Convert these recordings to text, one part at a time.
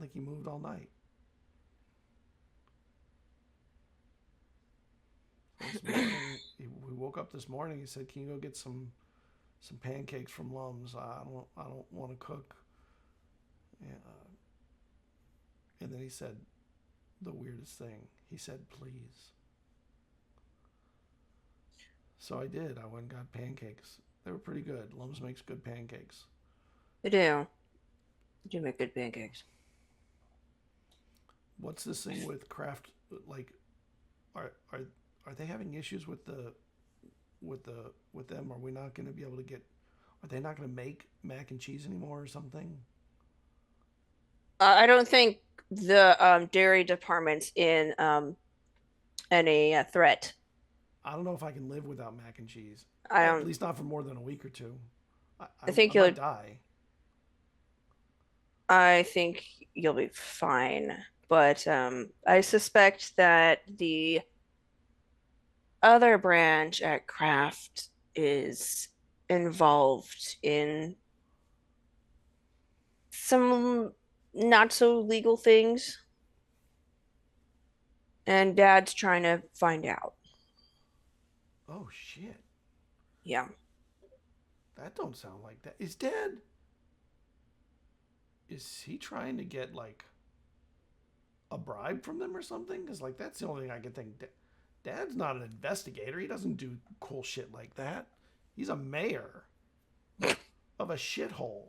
like he moved all night. We woke up this morning. He said, "Can you go get some pancakes from Lum's? I don't want to cook." Yeah. And then he said the weirdest thing. He said, "Please." So I did. I went and got pancakes. They were pretty good. Lum's makes good pancakes. They do. They do make good pancakes. What's this thing with craft? Like, are they having issues with them? Are we not going to be able to get? Are they not going to make mac and cheese anymore or something? I don't think the dairy department's in any threat. I don't know if I can live without mac and cheese. I At don't. least not for more than a week or two. I think I you'll. might die. I think you'll be fine. But I suspect that the other branch at Kraft is involved in some not so legal things, and Dad's trying to find out. Oh shit! Yeah. That don't sound like that. Is Dad? Is he trying to get like a bribe from them or something? Because like that's the only thing I can think. Dad's not an investigator. He doesn't do cool shit like that. He's a mayor of a shithole.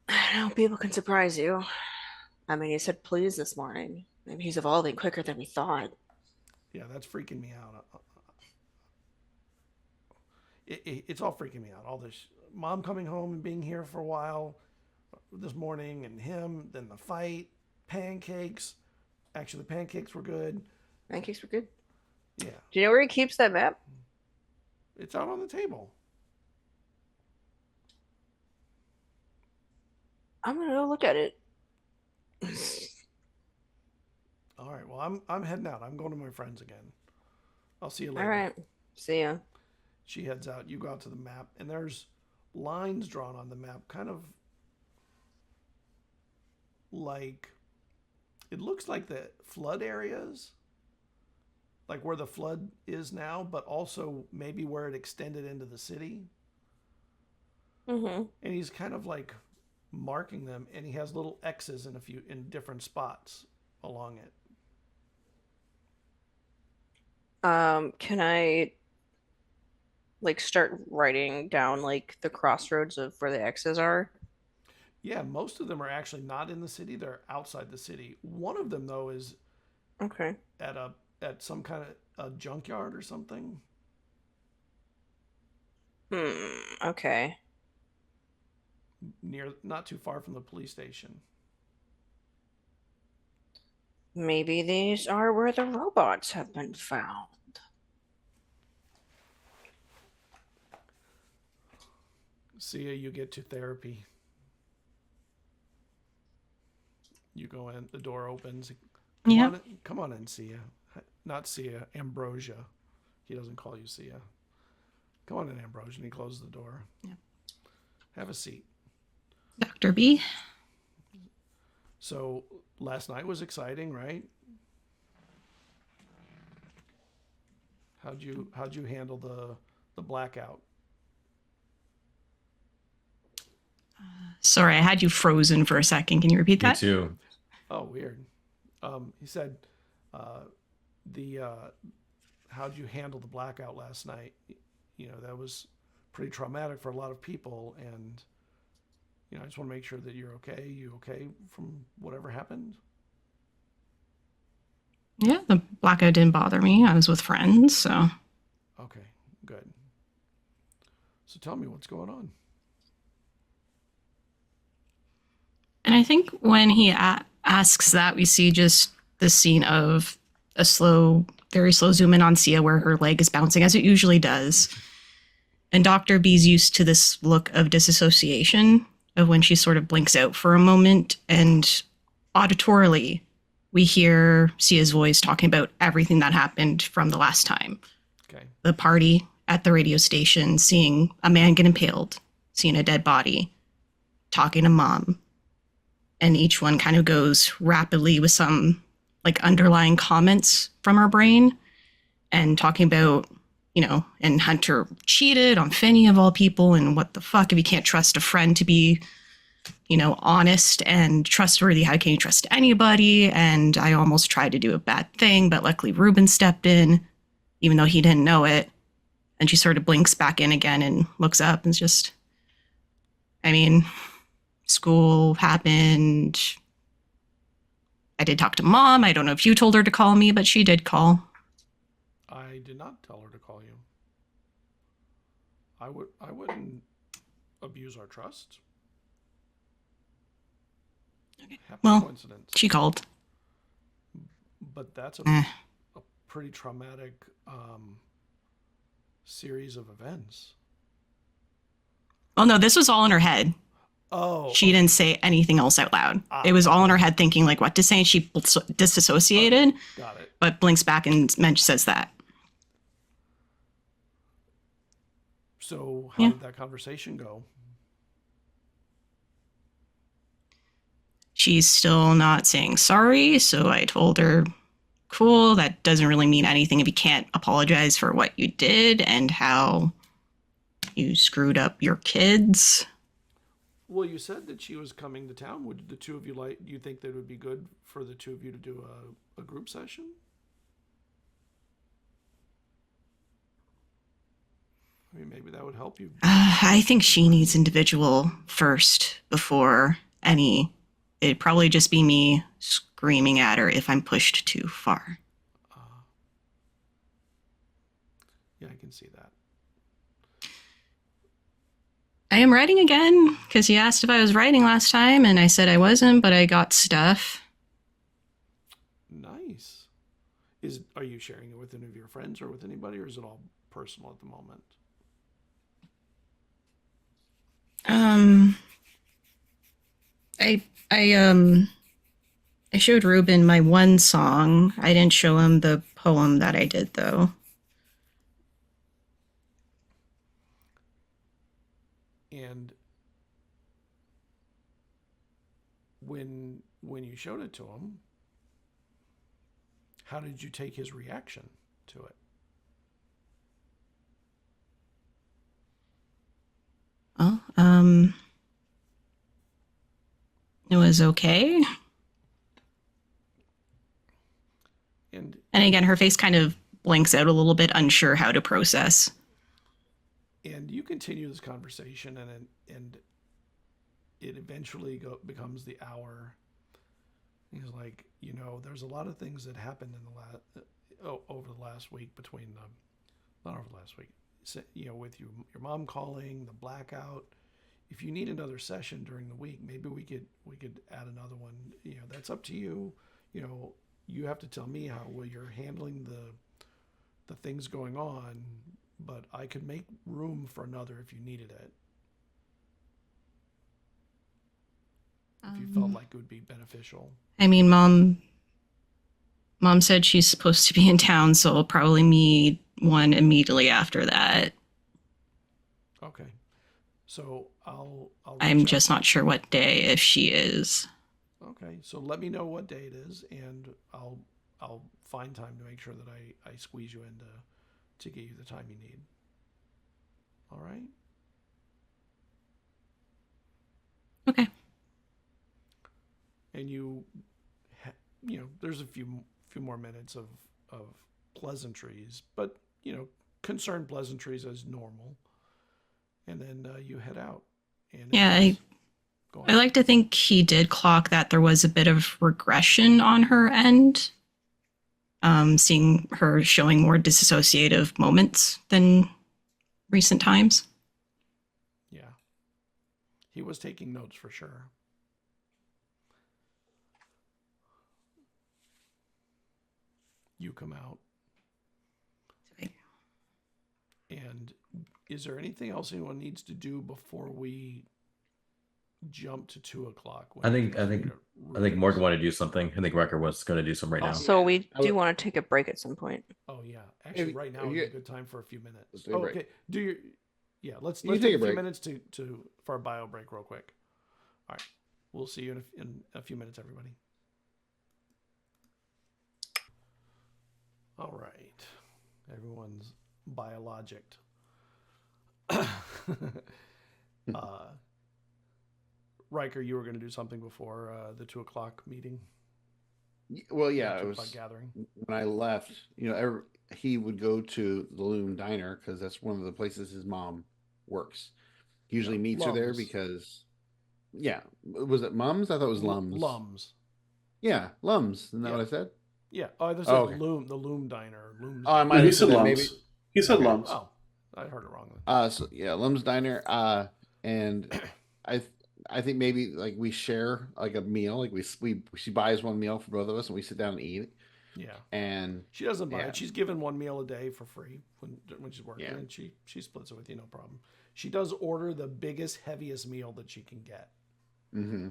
I know people can surprise you. I mean, he said please this morning. Maybe he's evolving quicker than we thought. Yeah, that's freaking me out. It's all freaking me out. All this mom coming home and being here for a while this morning, and him, then the fight, pancakes. Actually, the pancakes were good. Pancakes were good. Yeah. Do you know where he keeps that map? It's out on the table. I'm gonna go look at it. All right. Well, I'm heading out. I'm going to my friends again. I'll see you later. All right. See ya. She heads out. You go out to the map, and there's lines drawn on the map, kind of like it looks like the flood areas, like where the flood is now, but also maybe where it extended into the city. Mm-hmm. And he's kind of like marking them, and he has little X's in different spots along it. Can I like start writing down like the crossroads of where the X's are? Yeah, most of them are actually not in the city; they're outside the city. One of them, though, is Okay. at some kind of a junkyard or something. Okay. Near, not too far from the police station. Maybe these are where the robots have been found. See ya, you get to therapy. You go in, the door opens. Come on in, Sia. Not Sia, Ambrosia. He doesn't call you Sia. Come on in, Ambrosia. And he closes the door. Yeah. Have a seat. Dr. B. So last night was exciting, right? How'd you handle the blackout? Sorry, I had you frozen for a second. Can you repeat that? Me too. Oh, weird. He said, how'd you handle the blackout last night? You know, that was pretty traumatic for a lot of people, and you know, I just want to make sure that you're okay. You okay from whatever happened? Yeah, the blackout didn't bother me. I was with friends, so. Okay, good. So tell me what's going on. And I think when he asks that, we see just the scene of a very slow zoom in on Sia where her leg is bouncing, as it usually does. And Dr. B's used to this look of disassociation, of when she sort of blinks out for a moment, and auditorily, we hear Sia's voice talking about everything that happened from the last time. Okay. The party at the radio station, seeing a man get impaled, seeing a dead body, talking to mom. And each one kind of goes rapidly with some like underlying comments from her brain and talking about, you know, and Hunter cheated on Finney of all people. And what the fuck, if you can't trust a friend to be, you know, honest and trustworthy, how can you trust anybody? And I almost tried to do a bad thing, but luckily Ruben stepped in, even though he didn't know it. And she sort of blinks back in again and looks up and is just, I mean, school happened. I did talk to mom. I don't know if you told her to call me, but she did call. I did not tell her to call you. I wouldn't abuse our trust. Happy Well, coincidence. she called. But that's a pretty traumatic series of events. Oh no, this was all in her head. Oh, She didn't say anything else out loud. It was all in her head thinking like what to say, and she disassociated, got it. but blinks back and says that. So how did that conversation go? She's still not saying sorry, so I told her, cool, that doesn't really mean anything if you can't apologize for what you did and how you screwed up your kids. Well, you said that she was coming to town. Would the two of you do you think that it would be good for the two of you to do a group session? I mean, maybe that would help you. I think she needs individual first before any. It'd probably just be me screaming at her if I'm pushed too far. Yeah, I can see that. I am writing again because he asked if I was writing last time, and I said I wasn't, but I got stuff. Nice. Are you sharing it with any of your friends or with anybody, or is it all personal at the moment? I showed Ruben my one song. I didn't show him the poem that I did though. And when you showed it to him, how did you take his reaction to it? Well, it was okay. And again, her face kind of blanks out a little bit, unsure how to process. And you continue this conversation, and it eventually becomes the hour. He's like, you know, there's a lot of things that happened in over the last week between not over the last week, you know, with your mom calling, the blackout. If you need another session during the week, maybe we could add another one. You know, that's up to you. You know, you have to tell me how well you're handling the things going on, but I could make room for another if you needed it. If you felt like it would be beneficial. I mean, mom said she's supposed to be in town, so I'll probably need one immediately after that. Okay. So I'm just not sure what day, if she is. Okay. So let me know what day it is, and I'll find time to make sure that I squeeze you in to get you the time you need. All right? Okay. And you know, there's a few more minutes of pleasantries, but, you know, concerned pleasantries as normal. And then you head out. And yeah, I like to think he did clock that there was a bit of regression on her end. Seeing her showing more disassociative moments than recent times. Yeah. He was taking notes for sure. You come out. Okay. And is there anything else anyone needs to do before we jump to 2:00? I think Morgan wanted to do something. I think Wrecker was going to do some right now. So we do want to take a break at some point. Oh yeah, actually, right now is a good time for a few minutes. Let's take a break. Okay, do your Yeah, let's You can take take a a few break. minutes for our bio break real quick. All right. We'll see you in a few minutes, everybody. All right. Everyone's biologicked. Riker, you were going to do something before the 2:00 meeting? Well, yeah, The it 2:00 was gathering. when I left. He would go to the Loom Diner because that's one of the places his mom works. He usually meets her there Lums. because, yeah, was it Mums? I thought it was Lums. Lums. Yeah, Lums. Isn't that Yeah. what I said? Yeah. Oh, I thought Oh, it okay. said Loom, the Loom Diner. Loom's Oh, I Diner. might No, he have said said that lumps. maybe. He said Okay. lumps. Oh, I heard it wrong then. So yeah, Lum's Diner. And I think maybe like we share like a meal. Like she buys one meal for both of us, and we sit down and eat it. Yeah. And She doesn't buy yeah. it. She's given one meal a day for free when she's working, Yeah. and she splits it with you, no problem. She does order the biggest, heaviest meal that she can get. Mm-hmm.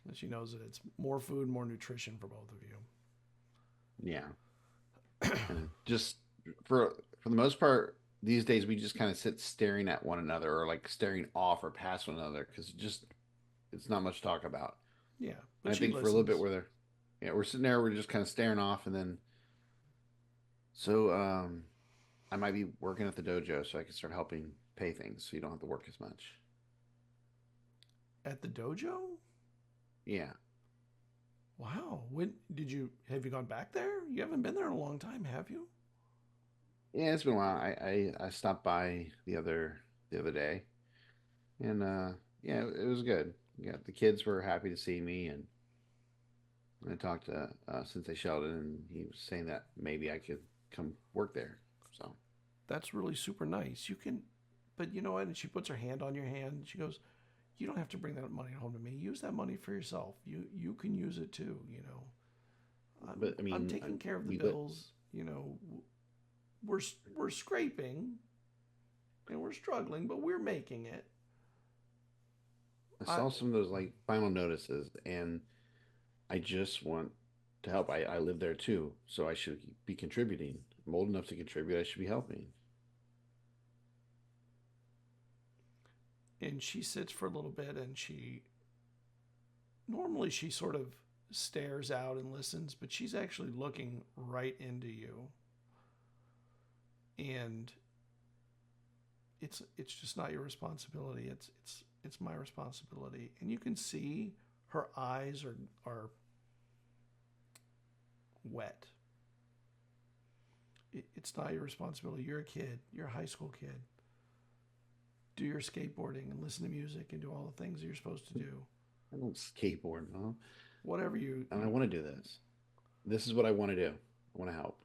And she knows that it's more food, more nutrition for both of you. Yeah. And just for the most part, these days we just kind of sit staring at one another or like staring off or past one another because it's not much to talk about. Yeah. And But I she think for a little bit listens. we're sitting there, we're just kind of staring off, and then I might be working at the dojo so I can start helping pay things so you don't have to work as much. At the dojo? Yeah. Wow. Have you gone back there? You haven't been there in a long time, have you? Yeah, it's been a while. I stopped by the other day, and yeah, it was good. Yeah, the kids were happy to see me, and I talked to Sensei Sheldon, and he was saying that maybe I could come work there. So That's really super nice. You can, but you know what? And she puts her hand on your hand. She goes, "You don't have to bring that money home to me. Use that money for yourself. You can use it too. But, I mean, I'm taking care of the we li- bills. We're scraping, and we're struggling, but we're making it." I saw some of those like final notices, and I just want to help. I live there too, so I should be contributing. I'm old enough to contribute. I should be helping. And she sits for a little bit, and normally she sort of stares out and listens, but she's actually looking right into you. And it's just not your responsibility. It's my responsibility. And you can see her eyes are wet. It's not your responsibility. You're a kid. You're a high school kid. Do your skateboarding and listen to music and do all the things that you're supposed to do. I don't skateboard, Mom. Whatever you. And I want to do this. This is what I want to do. I want to help.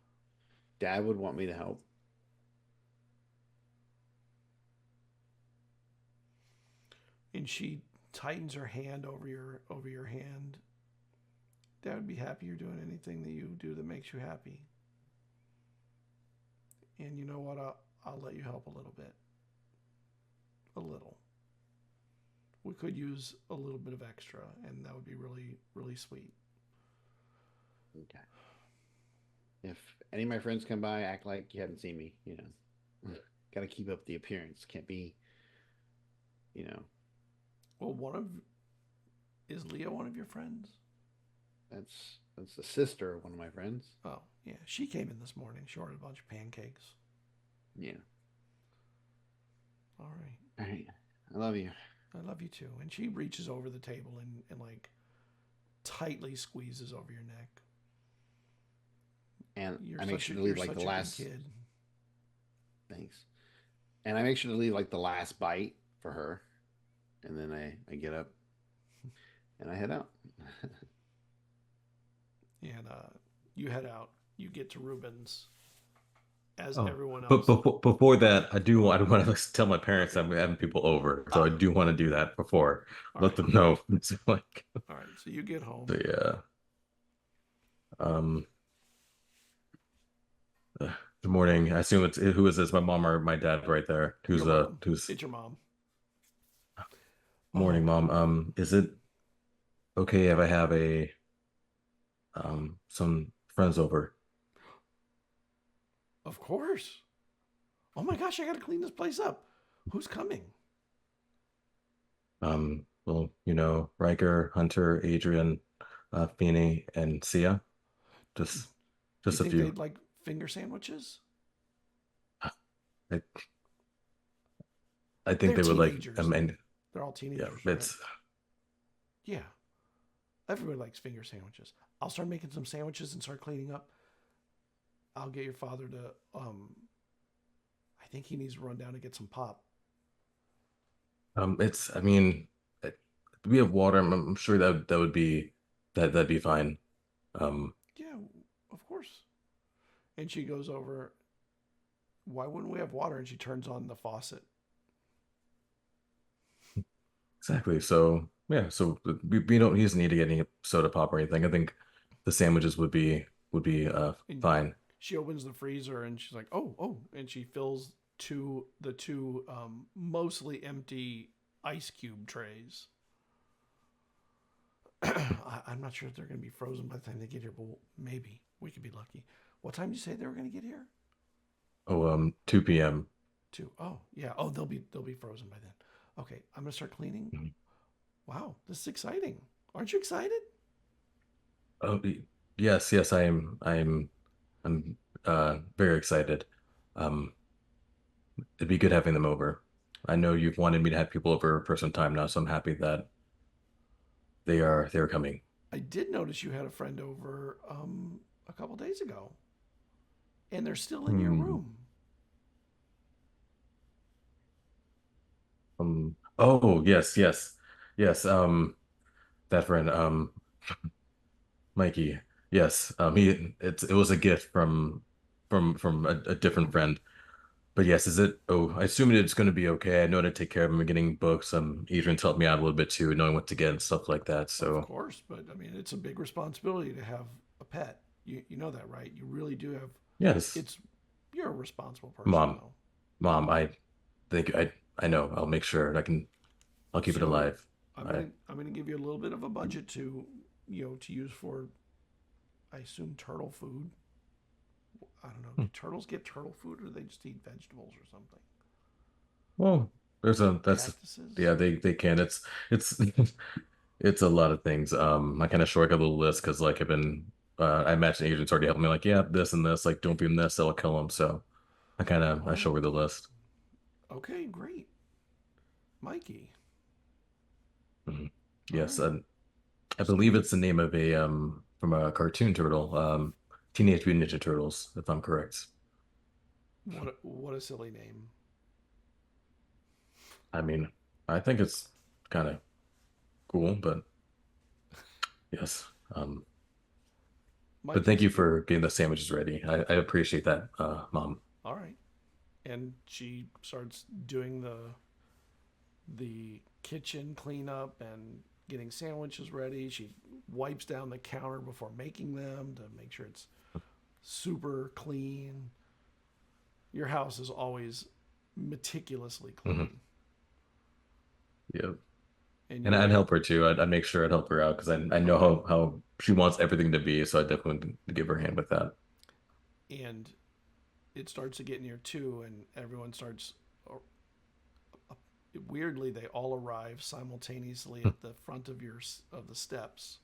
Dad would want me to help. And she tightens her hand over your hand. Dad would be happy you're doing anything that you do that makes you happy. And you know what? I'll let you help a little bit. A little. We could use a little bit of extra, and that would be really, really sweet. Okay. If any of my friends come by, act like you haven't seen me. Got to keep up the appearance. Can't be. Well, is Leah one of your friends? That's the sister of one of my friends. Oh, yeah. She came in this morning. She ordered a bunch of pancakes. Yeah. All right. All right. I love you. I love you too. And she reaches over the table and like tightly squeezes over your neck. And You're I make such sure a- to leave you're like such the a good last. kid. Thanks. And I make sure to leave like the last bite for her, and then I get up and I head out. And you head out. You get to Ruben's, as Oh, everyone But else. before that, I want to tell my parents that I'm having people over, so I do want to do that before. All Let right. them know. It's like, All right. So you get home. so yeah. Good morning. I assume who is this? My mom or my dad right there? Your mom. Who's It's your mom. morning, Mom? Is it okay if I have some friends over? Of course. Oh my gosh, I got to clean this place up. Who's coming? Well, Riker, Hunter, Adrian, Feeney, and Sia. Just Do you a think few. they'd like finger sandwiches? I think They're they would like. teenagers. And They're all yeah, teenagers, right? it's Yeah. Everybody likes finger sandwiches. I'll start making some sandwiches and start cleaning up. I'll get your father to I think he needs to run down and get some pop. it's. I mean, we have water. I'm sure that would be that'd be fine. Yeah, of course. And she goes over, why wouldn't we have water? And she turns on the faucet. Exactly. So yeah. So we don't. He doesn't need to get any soda pop or anything. I think the sandwiches would be And fine. she opens the freezer and she's like, oh, and she fills the two mostly empty ice cube trays. I'm not sure if they're going to be frozen by the time they get here, but maybe we could be lucky. What time did you say they were going to get here? Oh, 2 p.m. 2. Oh, yeah. Oh, they'll be frozen by then. Okay, I'm going to start cleaning. Mhm. Wow, this is exciting. Aren't you excited? Oh, yes, I'm very excited. Um, it'd be good having them over. I know you've wanted me to have people over for some time now, so I'm happy that they're coming. I did notice you had a friend over a couple days ago, and they're still in your room. Oh, yes. That friend, Mikey. Yes. It was a gift from a different friend. But yes, is it? Oh, I assume it's going to be okay. I know to take care of him and getting books. Adrian's helped me out a little bit too, knowing what to get and stuff like that. Of So course, but I mean, it's a big responsibility to have a pet. You know that, right? You really do have. yes, You're a responsible person, Mom, though. Mom, I think I know. I'll make sure I'll keep it So, alive. I'm gonna give you a little bit of a budget to use for, I assume, turtle food. I don't know. Do turtles get turtle food, or do they just eat vegetables or something? Well, that's Cactuses? yeah, they can. It's it's a lot of things. I kind of short a little list because like I imagine agents already helping me like, yeah, this and this, like don't be in this, that'll kill them. So I show her the list. Okay, great. Mikey. Mhm. Yes, All right. I believe it's the name of a from a cartoon turtle, Teenage Mutant Ninja Turtles, if I'm correct. What a silly name. I mean, I think it's kind of cool, but yes. But thank Mikey's you for getting the sandwiches ready. I appreciate that, Mom. all right. And she starts doing the kitchen cleanup and getting sandwiches ready. She wipes down the counter before making them to make sure it's super clean. Your house is always meticulously clean. Yep. And And I'd help her too. I'd make sure I'd help her out because I know how she wants everything to be. So I definitely would give her a hand with that. and it starts to get near 2, and everyone starts. Weirdly, they all arrive simultaneously at the front of the steps.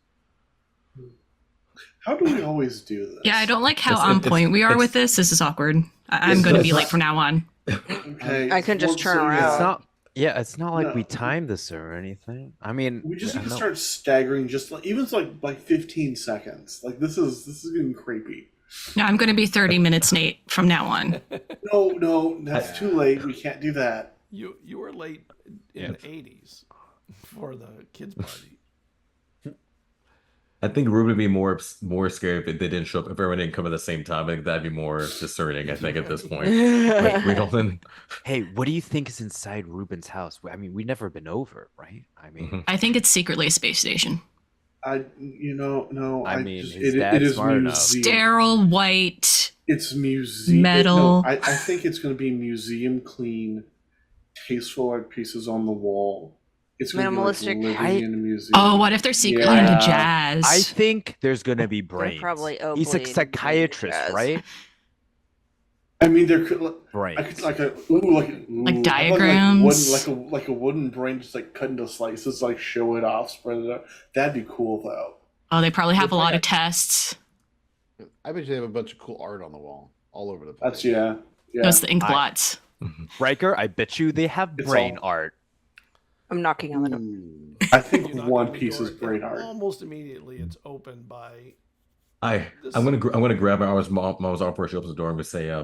How do we always do this? Yeah, I don't like how It's- on it's- point we are it's- with this. This is awkward. I'm It's going to not- be late from now on. Okay, I can just turn so, around. It's not. Yeah, it's not like we No. timed this or anything. I mean, We just I need to know- start staggering, just even like 15 seconds. Like this is getting creepy. No, I'm going to be 30 minutes late from now on. No, that's too late. We can't do that. You were late in the 80s for the kids' party. I think Ruben would be more scared if they didn't show up. If everyone didn't come at the same time, I think that'd be more discerning. I think at this point, like we don't. Hey, what do you think is inside Ruben's house? I mean, we've never been over, right? I mean, I think it's secretly a space station. No. I mean, just, his it dad's is smart enough. museum. Sterile, white. It's museum. Metal. I think it's going to be museum clean, tasteful art pieces on the wall. It's going to be like Minimalistic. living in a museum. Oh, what if they're secretly Yeah. into jazz? I think there's gonna be brains. probably He's a Oakley psychiatrist, jazz. right? I mean, there could Brains. I could like diagrams? like a wooden brain, just like cut into slices, like show it off, spread it out. That'd be cool though. Oh, they probably have a lot probably of tests. I bet you they have a bunch of cool art on the wall all over the place. That's yeah. Those the ink blots. Riker, I bet you they have It's brain all- art. I'm knocking on the door. Ooh. I think You knock One on the Piece door, is brain and art. Almost immediately, it's opened by. I'm gonna grab my mom's arm before she opens the door and just say, yeah,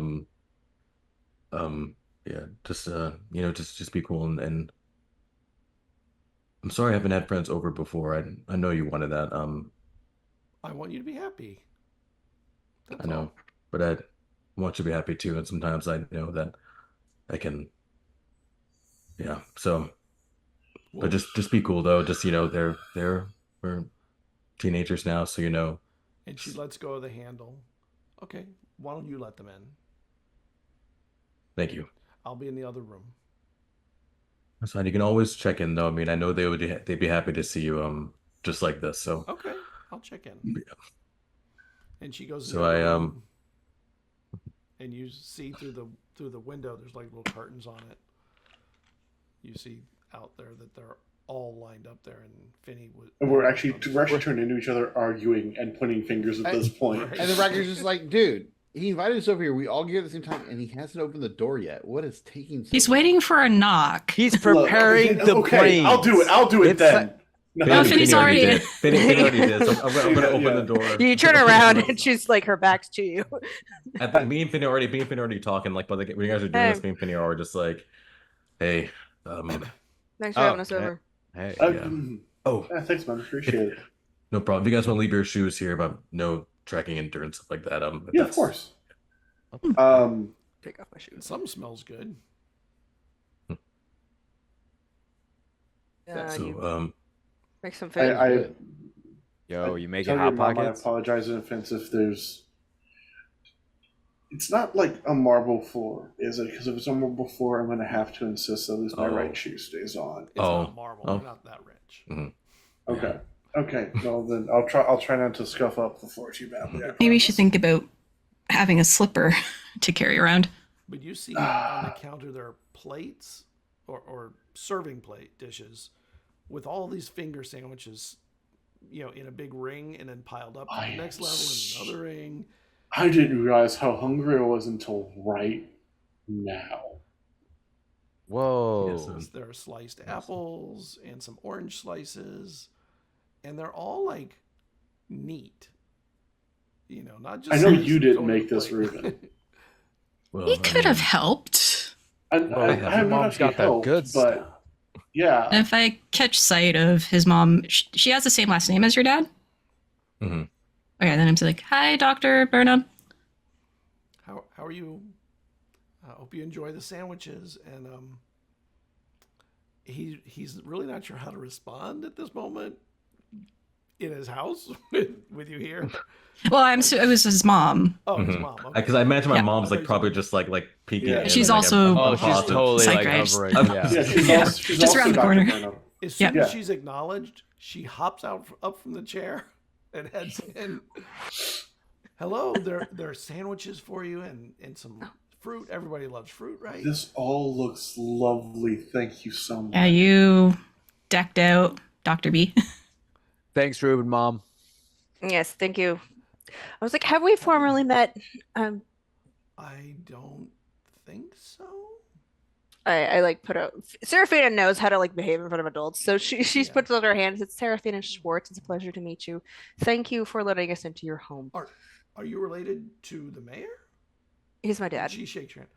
just just be cool and I'm sorry I haven't had friends over before. I know you wanted that. I want you to be happy. That's I know, all. but I want you to be happy too. And sometimes I know that I can, yeah. So, Well, but just be cool though. Just we're teenagers now, so and she lets go of the handle. Okay, why don't you let them in? Thank you. I'll be in the other room. That's fine. You can always check in though. I mean, I know they'd be happy to see you just like this. So Okay, I'll check in. yeah. And she goes. So into the I, room, and you see through the window. There's like little curtains on it. You see out there that they're all lined up there, and Finney would. And we're actually turning into each other, arguing and pointing fingers at this point. Right. And the Riker's just like, dude, he invited us over here. We all get here at the same time, and he hasn't opened the door yet. What is taking so He's long? waiting for a knock. He's Look, preparing the brains. I'll do it It's then. No, Finney's already in. Finney already did. So I'm gonna open Yeah. the door. You turn around and she's like her back's to you. I think me and Finney already talking. Like, when you guys are doing this, me and Finney are just like, hey, Thanks for having us yeah. over. Hey, oh, Yeah, thanks, man. Appreciate it. no problem. If you guys want to leave your shoes here, but no tracking into and stuff like that. If Yeah, of that's- course. Take off my shoes. Some smells good. You So make some food. yo, you making tell your hot mom I pockets? apologize in advance if there's. It's not like a marble floor, is it? Because if it's a marble floor, I'm going to have to insist that at least my Oh. right shoe stays on. It's Oh. not marble. Oh. We're not that rich. Okay. Okay. Well, then I'll try not to scuff up the floor too badly. I Maybe you promise. should think about having a slipper to carry around. But you see on the counter there are plates or serving plate dishes with all these finger sandwiches, in a big ring and then piled up to I the next level in another ring. I didn't realize how hungry I was until right now. Whoa. Yes, There are sliced apples and some orange slices, and they're all like neat. Not just. I know sliced you didn't on the make this, plate. Ruben. well, He I could have mean, helped. I Well, your have mom's not got that helped, good but stuff. yeah. And if I catch sight of his mom, she has the same last name as your dad? Mhm. Okay, then I'm like, hi, Dr. Burnham. How are you? I hope you enjoy the sandwiches. And he's really not sure how to respond at this moment in his house with you here. Well, it was his mom. Oh, his Mhm. mom. Okay. Because I imagine my Yeah. mom's like probably just like peeking. Yeah. in, She's like, also- Oh, I'm she's positive. totally like Psyched. hovering. I'm- Yeah. Yeah, she's Yeah. also, she's Just also around the Dr. corner. Burnham. As soon Yeah. as she's acknowledged, she hops up from the chair and heads in. Hello, there are sandwiches for you and some fruit. Everybody loves fruit, right? This all looks lovely. Thank you so much. Yeah, you decked out, Dr. B. Thanks, Ruben, Mom. Yes, thank you. I was like, have we formally met? I don't think so. I like put out. Serafina knows how to like behave in front of adults, so she's Yeah. puts out her hands. It's Serafina Schwartz. It's a pleasure to meet you. Thank you for letting us into your home. Are you related to the mayor? He's my And dad. she shakes her hand.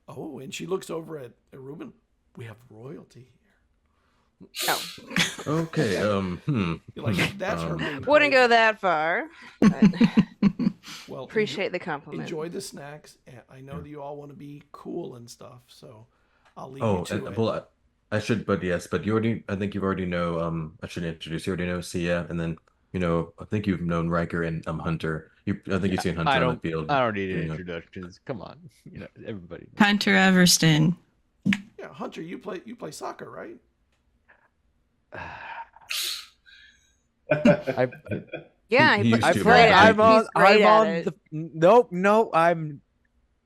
Oh, and she looks over at Ruben. We have royalty here. Oh, Okay. You're like, that's her main wouldn't go that far. But Well, appreciate the compliment. enjoy the snacks. And I know that you all want to be cool and stuff, so I'll leave Oh, you to it. well, I should, but yes, but you already. I think you already know. I should introduce. You already know Sia, and then I think you've known Riker and Hunter. I think you've seen Hunter I on the don't. field. I don't need any you know. introductions. Come on, everybody. Hunter Everston. Yeah, Hunter, you play soccer, right? Yeah, He used he's to, great but at it. I'm on. He's great I'm at on it. the. Nope. No. I'm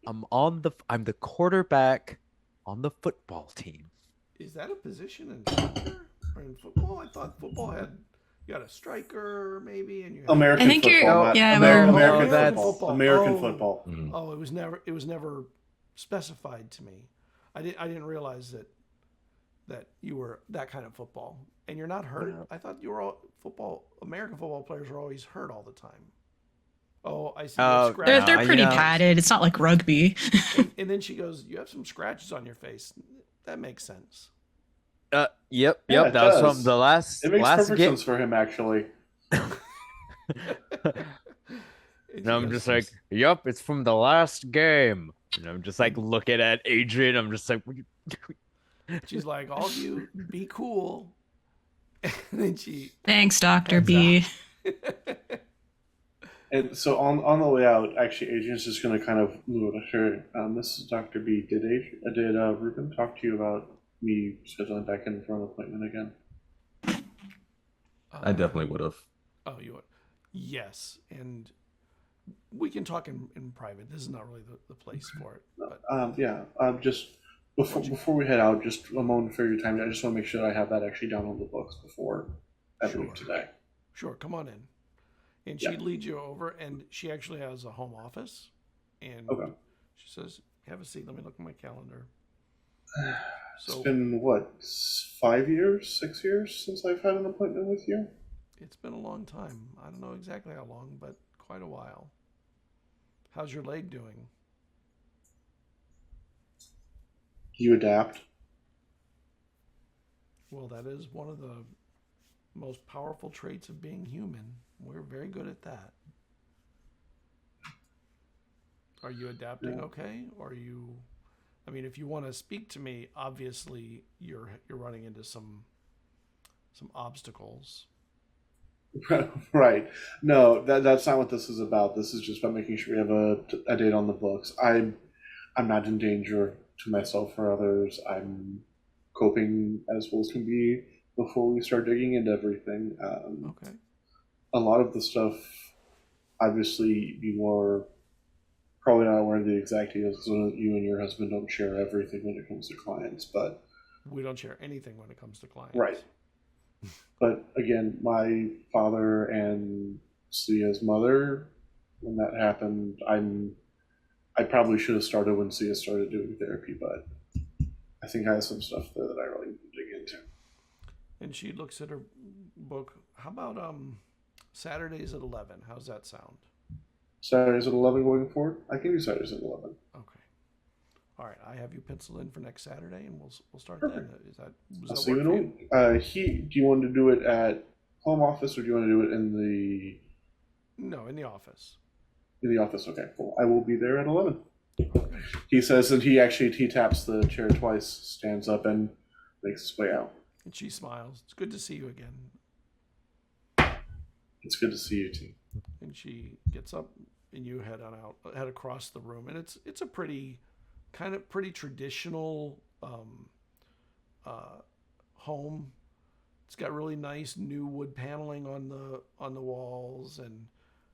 the quarterback on the football team. Is that a position in soccer or in football? I thought football had you got a striker maybe, and you had American I think you're- football, not yeah, American, well- American that's- football. American Oh. football. Mhm. Oh, it was never specified to me. I didn't realize that you were that kind of football, and you're not hurt. I thought you were all American football players are always hurt all the time. Oh, I see. Oh, They're No, they're you pretty know- padded. It's not like rugby. And then she goes, "You have some scratches on your face." That makes sense. Yep. Yeah, Yep. it That was does. from the last. It makes last perfect game. sense for him, actually. And I'm just like, yep, it's from the last game. And I'm just like looking at Adrian. I'm just like, what you She's like, "All of you, be cool." And then she Thanks, Dr. Heads B. And so on the way out, actually, Adrian's just going to kind of move at her. This is Dr. B. Did Ruben talk to you about me scheduling back in for an appointment again? I definitely would have. Oh, you would? Yes, and we can talk in private. This is not really the place for it. But Just before we head out, just a moment for your time. I just want to make sure that I have that actually down on the books before I leave today. sure, come on in. And she leads you over, and she actually has a home office. And Okay. she says, "Have a seat. Let me look at my calendar." It's been, what, 5 years, 6 years since I've had an appointment with you? It's been a long time. I don't know exactly how long, but quite a while. How's your leg doing? You adapt. Well, that is one of the most powerful traits of being human. We're very good at that. Are you adapting okay? Or are you... I mean, if you want to speak to me, obviously you're running into some obstacles. Right. No, that's not what this is about. This is just about making sure we have a date on the books. I'm not in danger to myself or others. I'm coping as well as can be before we start digging into everything. Okay. A lot of the stuff, obviously, you are probably not aware of the exact details because you and your husband don't share everything when it comes to clients, but We don't share anything when it comes to clients. right. But again, my father and Sia's mother, when that happened, I probably should have started when Sia started doing therapy, but I think I have some stuff there that I really need to dig into. And she looks at her book. How about Saturdays at 11? How's that sound? Saturdays at 11 going forward? I can do Saturdays at 11. Okay. All right. I have you penciled in for next Saturday, and we'll start Perfect. then. Does I'll that see work you for you? do you want to do it at home office or do you want to do it in No, in the office. the office? Okay, cool. I will be there at 11. He says that he taps the chair twice, stands up, and makes his way out. And she smiles. It's good to see you again. It's good to see you too. And she gets up, and you head across the room, and it's a pretty traditional home. It's got really nice new wood paneling on the walls, and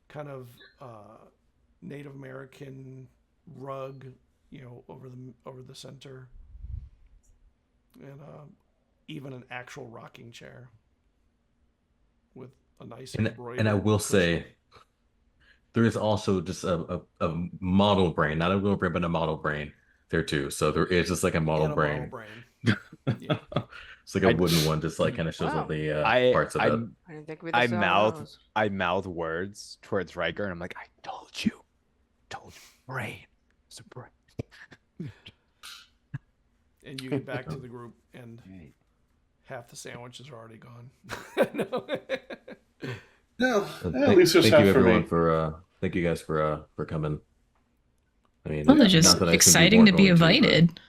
kind of Native American rug, over the center, and even an actual rocking chair with a nice embroidered And I will cushion. say, there is also just a model brain, not a real brain, but a model brain there too. So there is just like a model And a brain. model brain. Yeah. It's like a wooden one, just like kind of shows all Wow. the parts of it. I didn't think we'd I see how mouth that was. I mouth words towards Riker, and I'm like, I told you, brain, it's a brain. And you get back to the group, and half the sandwiches are already gone. No. No, And at least there's thank half you for everyone me. thank you guys for coming. I mean, Well, it's not just that I assumed you exciting weren't to be going but- invited.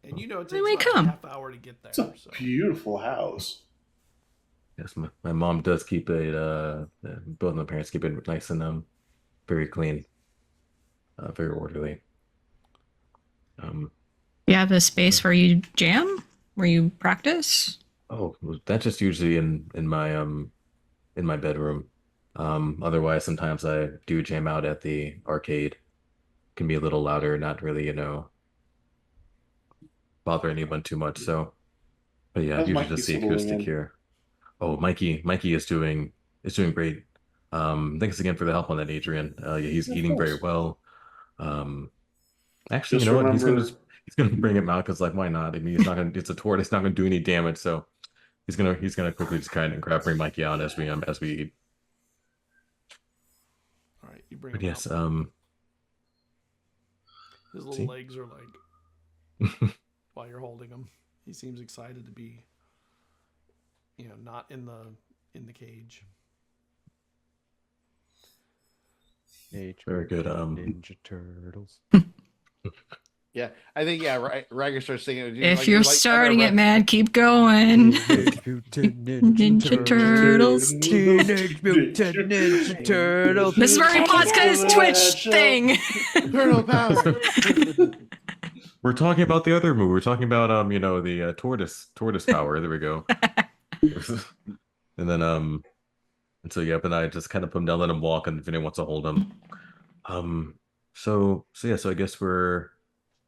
And it takes Then we about come. a half hour to get there. It's a So. beautiful house. Yes, my mom does keep it. Both my parents keep it nice and very clean, very orderly. You have a space where you jam, where you practice. Oh, that's just usually in my in my bedroom. Otherwise, sometimes I do jam out at the arcade. Can be a little louder, not really, bother anyone too much. So, but yeah, How's usually Mikey just see settling acoustic in? here. Oh, Mikey is doing great. Thanks again for the help on that, Adrian. Yeah, he's Of eating very course. well. Actually, Just you know what? remember, He's gonna bring him out because like why not? I mean, he's not gonna. It's a tort. It's not gonna do any damage. So he's gonna quickly just kind of bring Mikey out as we eat. All right, you bring But him yes, out. His little see? legs are like while you're holding him. He seems excited to be, not in the cage. Very good. Ninja Turtles. Yeah, I think Rager starts singing. If you're starting it, man, keep going. Ninja Turtles. Teenage Mutant Ninja Turtles. This is where he plugs his Twitch thing. Turtle power. We're talking about the other movie. We're talking about the tortoise power. There we go. And then and so yeah, but I just kind of put him down, let him walk, and Vinny wants to hold him. So I guess we're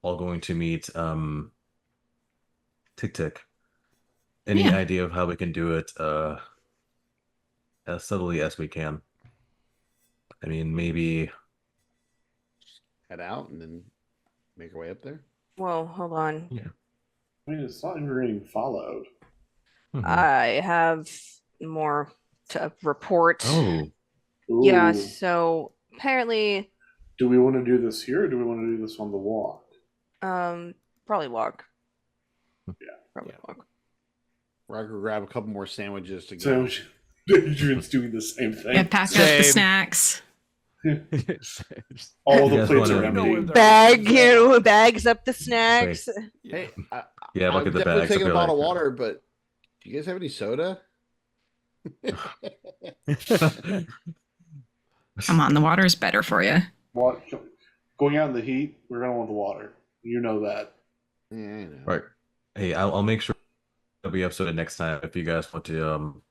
all going to meet Tick Tick. Any Yeah. idea of how we can do it as subtly as we can? I mean, maybe Head out and then make our way up there. Well, hold on. I mean, it's not like we're getting followed. I have more to report. Oh, Yeah, Ooh. so apparently, Do we want to do this here or do we want to do this on the walk? probably walk. Yeah. Probably Yeah. walk. Rager grab a couple more sandwiches to go. So Adrian's doing the same thing. Yeah, pack up the Same. snacks. All the You guys plates are wanna- empty. Bags up the snacks. Yeah. Hey, yeah, look I'm at the definitely bags. taking a They're bottle of like- water, but do you guys have any soda? Come on, the water is better for you. What? Going out in the heat, we're gonna want the water. You know that. Yeah, I know. Right. Hey, I'll make sure it'll be episode next time. If you guys want to,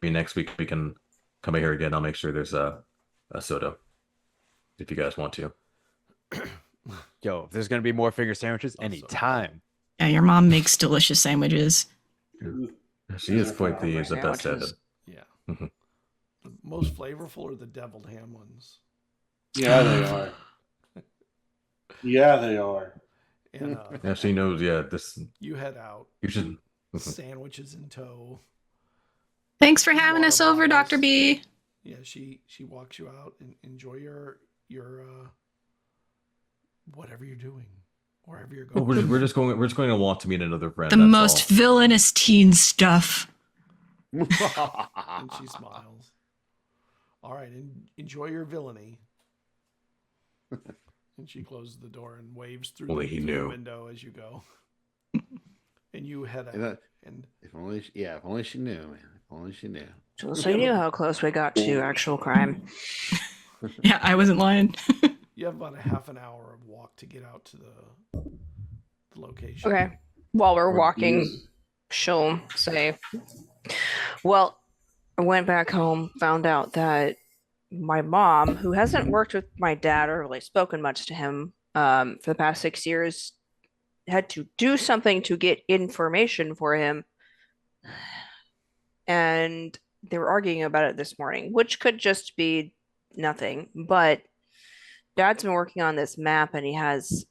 maybe next week we can come here again. I'll make sure there's a soda. If you guys want to. Yo, if there's gonna be more finger sandwiches, Awesome. anytime. Yeah, your mom makes delicious sandwiches. She is quite the best at it. Sandwiches. Yeah. Mhm. The most flavorful are the deviled ham ones. Yeah, they are. Yeah, they are. And Yeah, she knows. Yeah, this you head out, you should. sandwiches in tow. Thanks for having Water us over, bottles. Dr. B. Yeah, she walks you out and enjoy your whatever you're doing, wherever you're Oh, going. we're just going to walk to meet another friend. The that's most all. villainous teen stuff. And she smiles. All right, enjoy your villainy. And she closes the door and waves through, Only he through knew. the window as you go. And you head out. And that- And If only she knew, man. If only she knew. So you knew how close we got to actual crime. Yeah, I wasn't lying. you have about a half an hour of walk to get out to the location. Okay. While we're walking, Yes. she'll say, well, I went back home, found out that my mom, who hasn't worked with my dad or really spoken much to him for the past 6 years, had to do something to get information for him. And they were arguing about it this morning, which could just be nothing. But Dad's been working on this map, and he has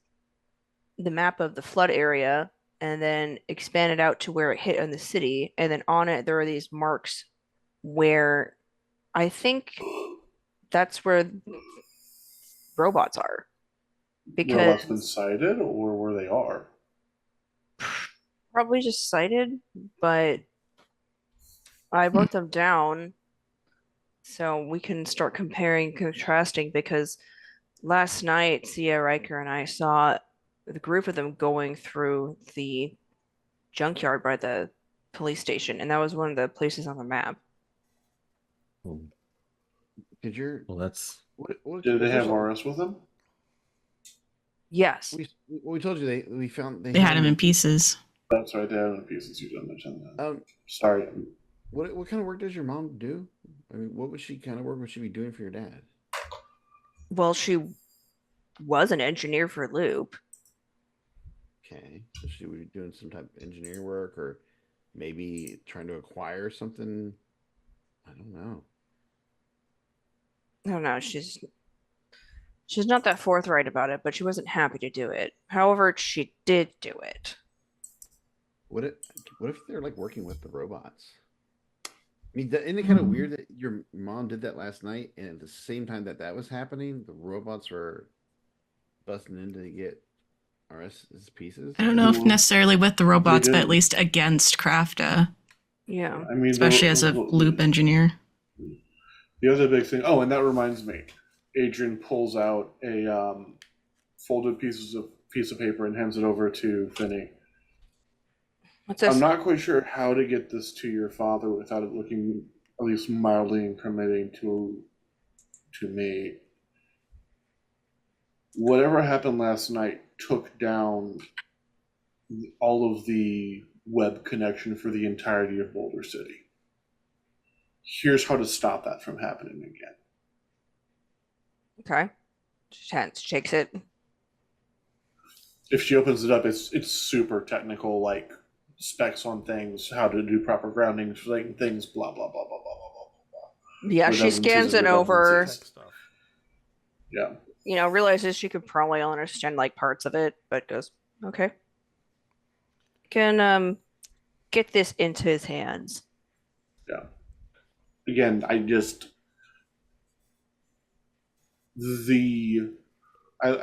the map of the flood area and then expanded out to where it hit in the city. And then on it, there are these marks where I think that's where robots are. Robots Because been sighted or where they are? probably just cited, but I wrote them down so we can start comparing, contrasting, because last night, Sia Riker and I saw the group of them going through the junkyard by the police station, and that was one of the places on the map. Did your Well, that's what Did they have our? RS with them? Yes. We told you we found They had him in pieces. That's right, they have in pieces. You didn't mention that. Um, Sorry. What kind of work does your mom do? I mean, what kind of work would she be doing for your dad? Well, she was an engineer for Loop. Okay, so she would be doing some type of engineering work, or maybe trying to acquire something. I don't know. I don't know. She's not that forthright about it, but she wasn't happy to do it. However, she did do it. What if they're like working with the robots? I mean, isn't it kind of weird that your mom did that last night, and at the same time that was happening, the robots were busting in to get RS's pieces? I don't know if necessarily with the robots, but at did. least against Crafta, Yeah. I mean, especially as a loop engineer. The other big thing. Oh, and that reminds me, Adrian pulls out a folded piece of paper and hands it over to Finney. What's this? I'm not quite sure how to get this to your father without it looking at least mildly incriminating to me. Whatever happened last night took down all of the web connection for the entirety of Boulder City. Here's how to stop that from happening again. Okay. Chance shakes it. If she opens it up, it's super technical, like specs on things, how to do proper grounding, things, blah blah blah blah blah blah blah. Yeah, she scans it over. Yeah. You know, realizes she could probably understand like parts of it, but goes, okay. Can get this into his hands. Yeah. Again, I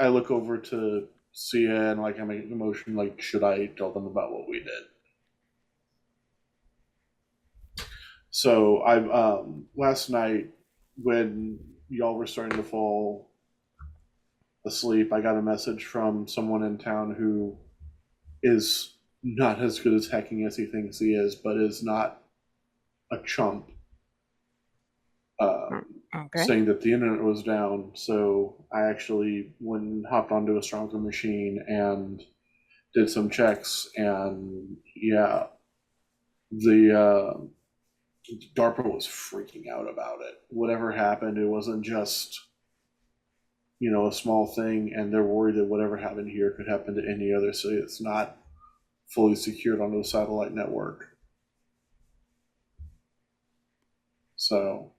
look over to Sia and like I make the motion like, should I tell them about what we did? So I last night when y'all were starting to fall asleep, I got a message from someone in town who is not as good as hacking as he thinks he is, but is not a chump. Okay. Saying that the internet was down, so I actually went and hopped onto a stronger machine and did some checks, and yeah, the DARPA was freaking out about it. Whatever happened, it wasn't just, you know, a small thing, and they're worried that whatever happened here could happen to any other city that's not fully secured onto a satellite network. So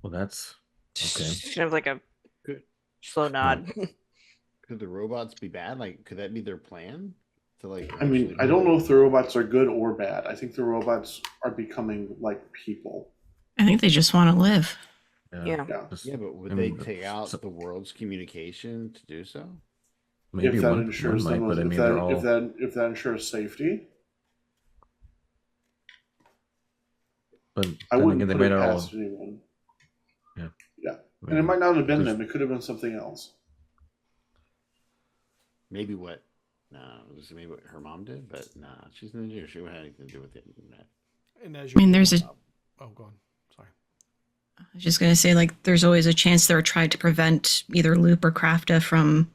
Well, that's okay. Just kind of like a Could, slow nod. could the robots be bad? Like, could that be their plan? To like, I mean, I don't know if the robots are good or bad. I think the robots are becoming like people. I think they just want to live. Yeah. Yeah, but would I they mean, take out so- the world's communication to do so? Maybe If that one ensures might, them, but I if mean, they're all. if that ensures safety, But I then wouldn't again, they put it might all. past anyone. Yeah. Yeah, and it might not have been There's- them. It could have been something else. Maybe what? No, it was maybe what her mom did, but nah, she's an engineer. She wouldn't have anything to do with the internet. And as I mean, there's a. oh, go on. Sorry. I was just going to say, like, there's always a chance they were trying to prevent either Loop or Crafta from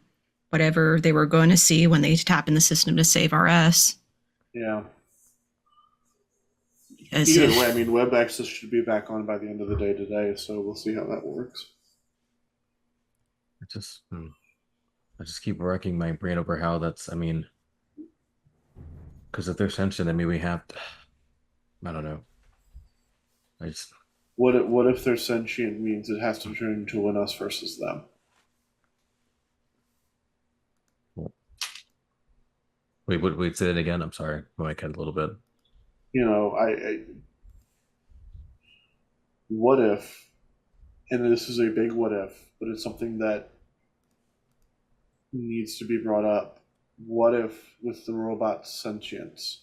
whatever they were going to see when they tap in the system to save RS. Yeah. Because Either way, I mean, web access should be back on by the end of the day today, so we'll see how that works. I just keep racking my brain over how that's. I mean, because if they're sentient, I mean, we have. I don't know. I just. What if they're sentient means it has to turn into an us versus them? Wait, say it again. I'm sorry. My mic had a little bit. You know, what if, and this is a big what if, but it's something that needs to be brought up. What if with the robot sentience,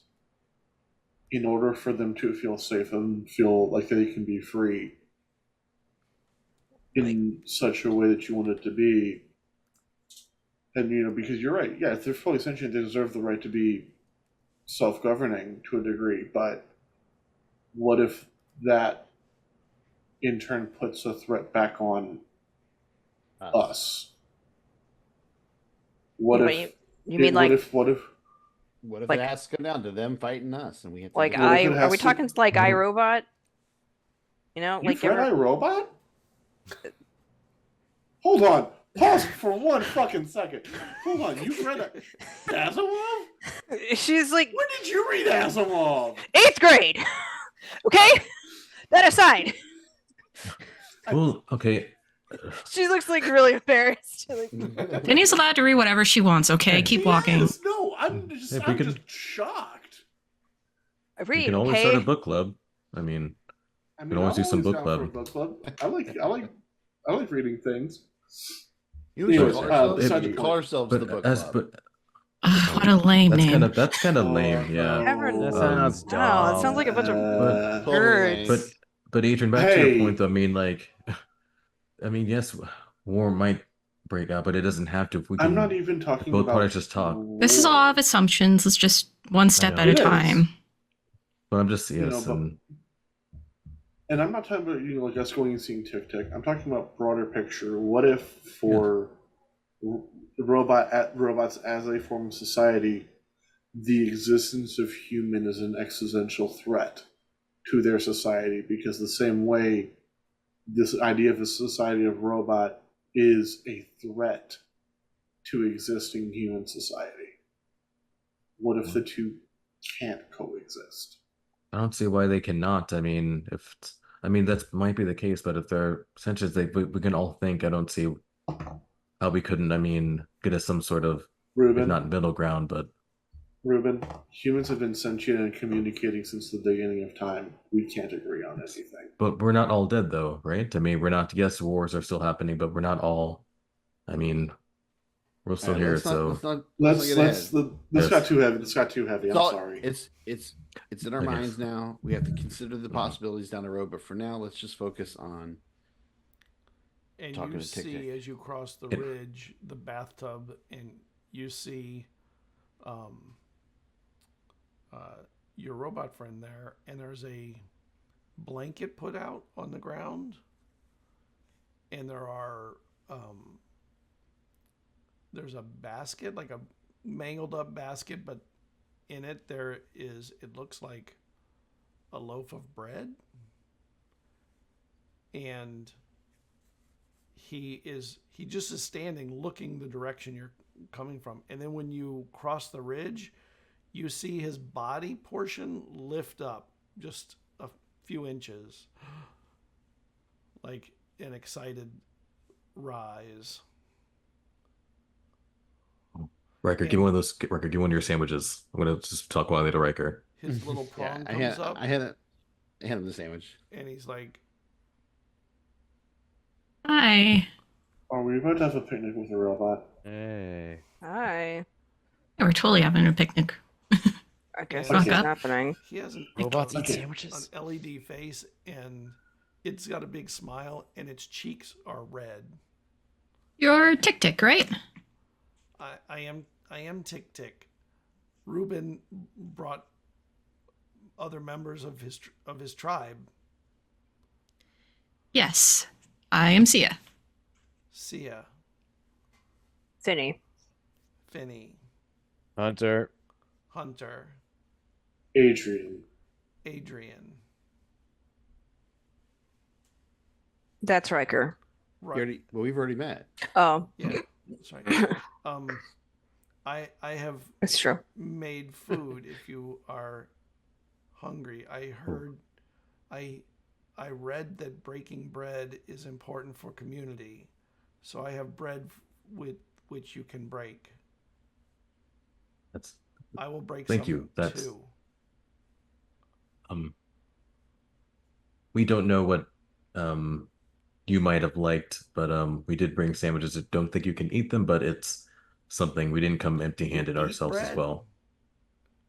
in order for them to feel safe and feel like they can be free in such a way that you want it to be, and you know, because you're right, yeah, if they're fully sentient, they deserve the right to be self-governing to a degree, but what if that in turn puts a threat back on us? What Wait, if you mean like what if What if Like- it has to come down to them fighting us, and we have to Like do What if it are has we to- talking like what if- iRobot? You know, You've like read iRobot? Hold on. Pause for one fucking second. Hold on. You've read Asimov? she's like When did you read Asimov? 8th grade. Okay? That aside. Well, okay. She looks like really embarrassed. Like, Penny's allowed to read whatever she wants, okay? Keep walking. Yes, no, I'm just, If we I'm can- just shocked. I We read, can always okay? start a book club. I mean, I can always do some book down for a club. book club. I like reading things. You know, Anyways, call ourselves, besides we the call point. ourselves but the book as club. but What a lame name. that's kind of Oh, lame. Yeah. Everyone- That no. sounds I don't know, it sounds like a bunch of Totally nerds. lame. But Adrian, back to Hey. your point, though, I mean, like, I mean, yes, war might break out, but it doesn't have to. If we can, I'm not even talking both about parties just talk. This is a lot of assumptions. Let's just one step know. at a It is. time. But I'm just You know, yes, but- and And I'm not talking about like us going and seeing Tic Tac. I'm talking about broader picture. What if for robots as a form of society, the existence of human is an existential threat to their society? Because the same way this idea of a society of robot is a threat to existing human society. What if the two can't coexist? I don't see why they cannot. I mean, that might be the case, but if they're sentients, we can all think. I don't see how we couldn't. I mean, get us some sort of, if Ruben, not middle ground, but Ruben, humans have been sentient and communicating since the beginning of time. We can't agree on anything. we're not all dead though, right? I mean, we're not. Yes, wars are still happening, but we're not all. I mean, we're still here, so This Yes. got too heavy. This got too heavy. I'm sorry. It's in our Okay. minds now. We have to consider the possibilities down the road, but for now, let's just focus on. And Talking you to Tic Tac. see as you cross the ridge, the bathtub, and you see your robot friend there, and there's a blanket put out on the ground, and there's a basket, like a mangled up basket, but in it it looks like a loaf of bread, and he just is standing looking the direction you're coming from. And then when you cross the ridge, you see his body portion lift up just a few inches, like an excited rise. Riker, give me one of those. Riker, give me one of your sandwiches. I'm gonna just talk quietly to Riker. His little prong I comes up, had him the sandwich. and he's like, Hi. Are we about to have a picnic with a robot? Hey. Hi. Yeah, we're totally having a picnic. I guess Okay. this is happening. he has an Robots eat Okay. sandwiches. an LED face, and it's got a big smile, and its cheeks are red. You're Tic Tic, right? I am Tic Tic. Ruben brought other members of his tribe. Yes. I am Sia. Sia, Finny. Finny, Hunter. Hunter, Adrian. Adrian. That's Riker. Right. We've already met. Oh, Yeah, that's right. I have it's true. made food if you are hungry. I heard, I read that breaking bread is important for community, so I have bread with which you can break. That's I will break. Thank some you. That's- too. we don't know what you might have liked, but we did bring sandwiches. I don't think you can eat them, but it's something. We didn't come empty-handed eat ourselves as bread? well.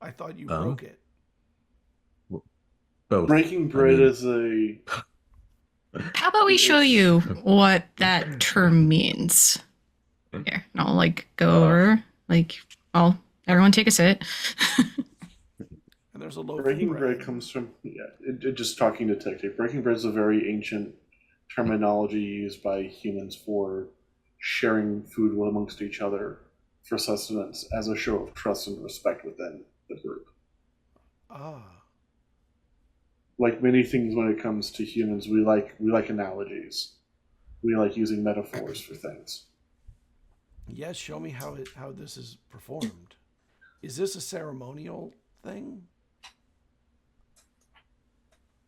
I thought you Um, broke it. Both. Breaking bread mean- is a. How about we show you what that term means? Here, and I'll go over. Everyone take a sit. And there's a loaf Breaking of bread comes from just talking to Tic Tac. Breaking bread is a very ancient terminology used by humans for sharing food amongst each other. for sustenance as a show of trust and respect within the group. Ah. Like many things when it comes to humans, we like analogies. We like using metaphors for things. Yes, show me how this is performed. Is this a ceremonial thing?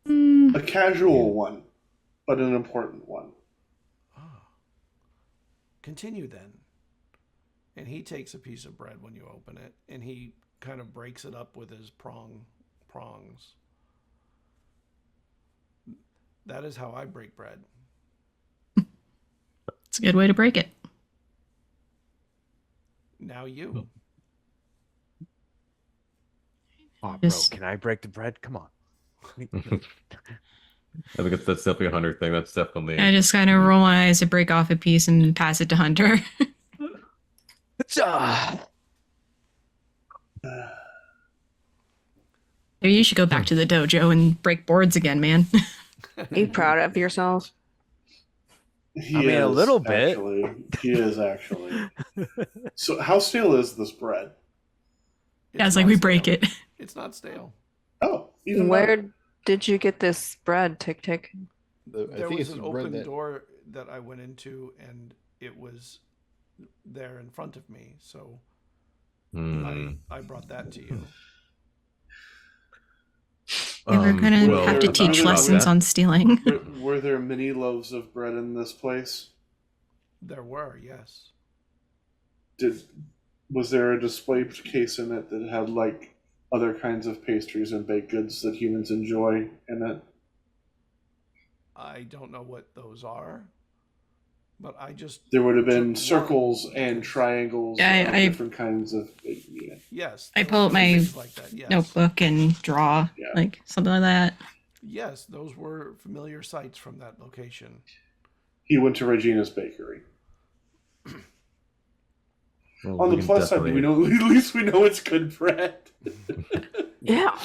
A casual one, but an important one. Ah. Continue then. And he takes a piece of bread when you open it, and he kind of breaks it up with his prongs. That is how I break bread. It's a good way to break it. Now you. Oh, bro, Just- can I break the bread? Come on. I think that's definitely a Hunter thing. That's definitely. I just kind of roll my eyes to break off a piece and pass it to Hunter. Maybe you should go back to the dojo and break boards again, man. Are you proud of yourself? He I mean, a is, little bit. Actually. He is actually. So, how stale is this bread? Yeah, it's not like we break stale. it. It's not stale. Oh, even Where better. did you get this bread, Tick Tick? I There think was it's an the bread open that door that I went into, and it was there in front of me. So I brought that to you. We're gonna well, have to talk teach about lessons that. on stealing. Were there many loaves of bread in this place? There were, yes. Was there a display case in it that had like other kinds of pastries and baked goods that humans enjoy in it? I don't know what those are, but I just There would have been took circles one and because- triangles Yeah, of I- different kinds of yeah. Yes. I there pull were up my things like that, yes. Notebook and draw, Yeah. like something like that. Yes, those were familiar sights from that location. He went to Regina's bakery. Well, On we the can plus side, definitely- at least we know it's good bread. Yeah.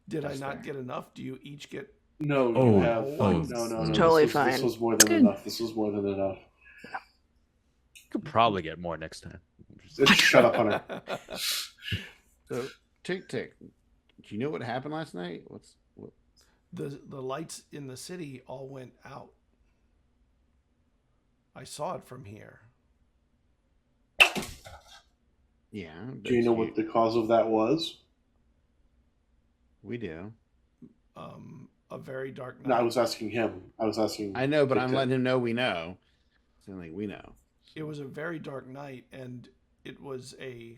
Did I That's not fair. get enough? Do you each get? No, Oh, you have oh. no. Totally this fine. was more than Good. enough. This was more than enough. Could probably get more next time. Shut up, Hunter. So, Tick Tick, do you know what happened last night? What? The lights in the city all went out. I saw it from here. Yeah. Do you know what the cause of that was? We do. A very dark night. No, I was asking him. I was asking. I know, but I'm Tick-Tick. letting him know we know. So like we know. It was a very dark night, and it was a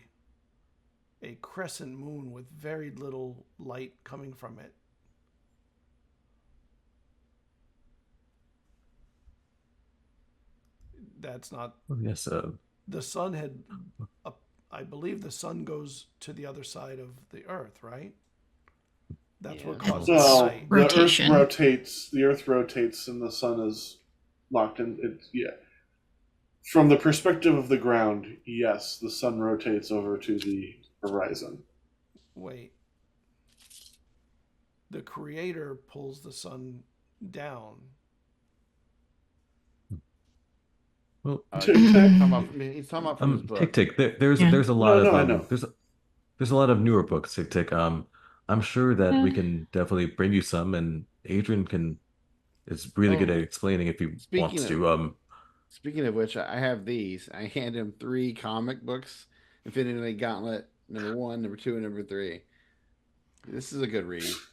crescent moon with very little light coming from it. That's not Oh, yes. the sun had. I believe the sun goes to the other side of the Earth, right? That's what Yeah. caused So the night. the Earth Rotation. rotates. The Earth rotates, and the sun is locked in. It's yeah. From the perspective of the ground, yes, the sun rotates over to the horizon. Wait. The creator pulls the sun down. Well, Tick He's Tick. talking about from his book. Tick Tick. There's Yeah. there's a lot No, of I know. there's a lot of newer books. Tick Tick. I'm sure that we Yeah. can definitely bring you some, and Adrian is really good Oh, at explaining if he speaking wants of- to. Speaking of which, I have these. I hand him 3 comic books: Infinity Gauntlet number 1, number 2, and number 3. This is a good read. Should Where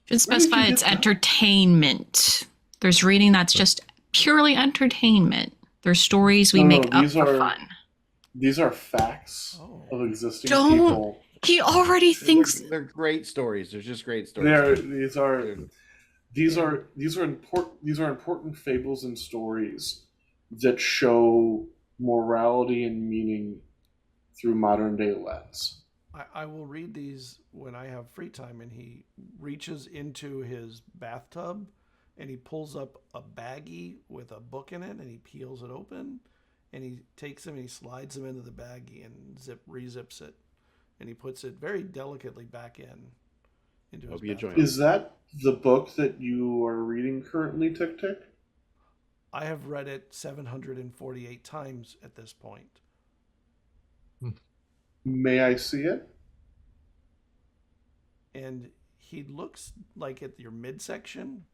did you specify get it's that? entertainment. There's reading that's just purely entertainment. There's stories we No, make up these for are- fun. These are facts Oh. of existing Don't- people. He already thinks They're great stories. They're just great stories. These are important fables and stories that show morality and meaning through modern day lens. I will read these when I have free time, and he reaches into his bathtub and he pulls up a baggie with a book in it, and he peels it open, and he takes them and he slides them into the baggie and rezips it, and he puts it very delicately back into Hope his you enjoy bathtub. Is that the book that you are reading currently, Tick Tick? I have read it 748 times at this point. May I see it? And he looks like at your midsection.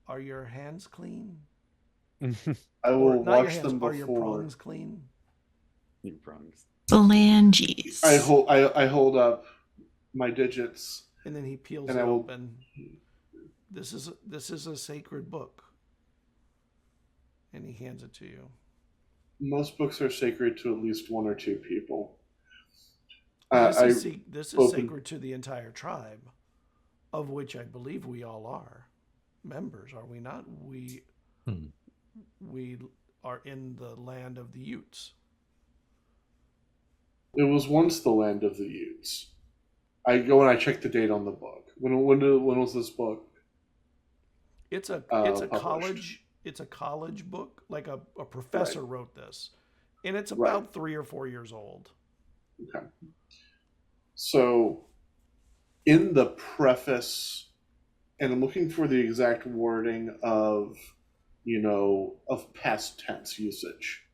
Are your hands clean? I Or will not your watch hands, them are your before. prongs clean? Your prongs. Phalanges. I hold up my digits. And then he peels And it I will- open. This is a sacred book. And he hands it to you. Most books are sacred to at least one or two people. This is open- sacred to the entire tribe, of which I believe we all are members, are we not? We are in the land of the Utes. It was once the land of the Utes. I go and I check the date on the book. When was this book? It's a published? college book. Like a professor Right. wrote this, and it's Right. about 3 or 4 years old. Okay. So, in the preface, and I'm looking for the exact wording of past tense usage.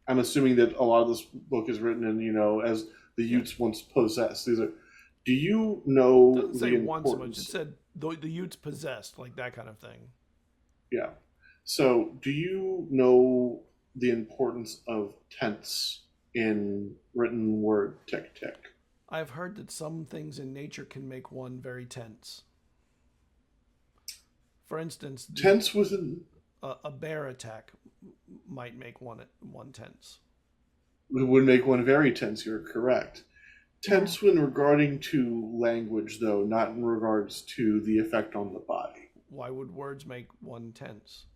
I'm assuming that a lot of this book is written in, as the Utes once possessed. Do you know It doesn't say the once so much. It importance? said the Utes possessed, like that kind of thing. Yeah. So, do you know the importance of tense in written word tick? I've heard that some things in nature can make one very tense. For instance, Tense within a bear attack might make one tense. would make one very tense. You're correct. Tense when regarding to language, though, not in regards to the effect on the body. Why would words make one tense?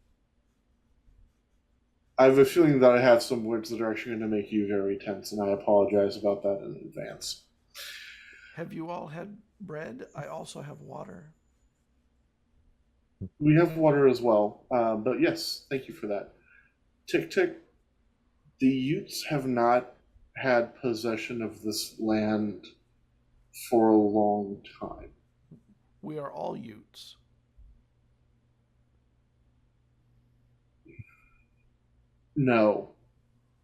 I have a feeling that I have some words that are actually going to make you very tense, and I apologize about that in advance. Have you all had bread? I also have water. We have water as well, but yes, thank you for that. Tick. The Utes have not had possession of this land for a long time. We are all Utes. No,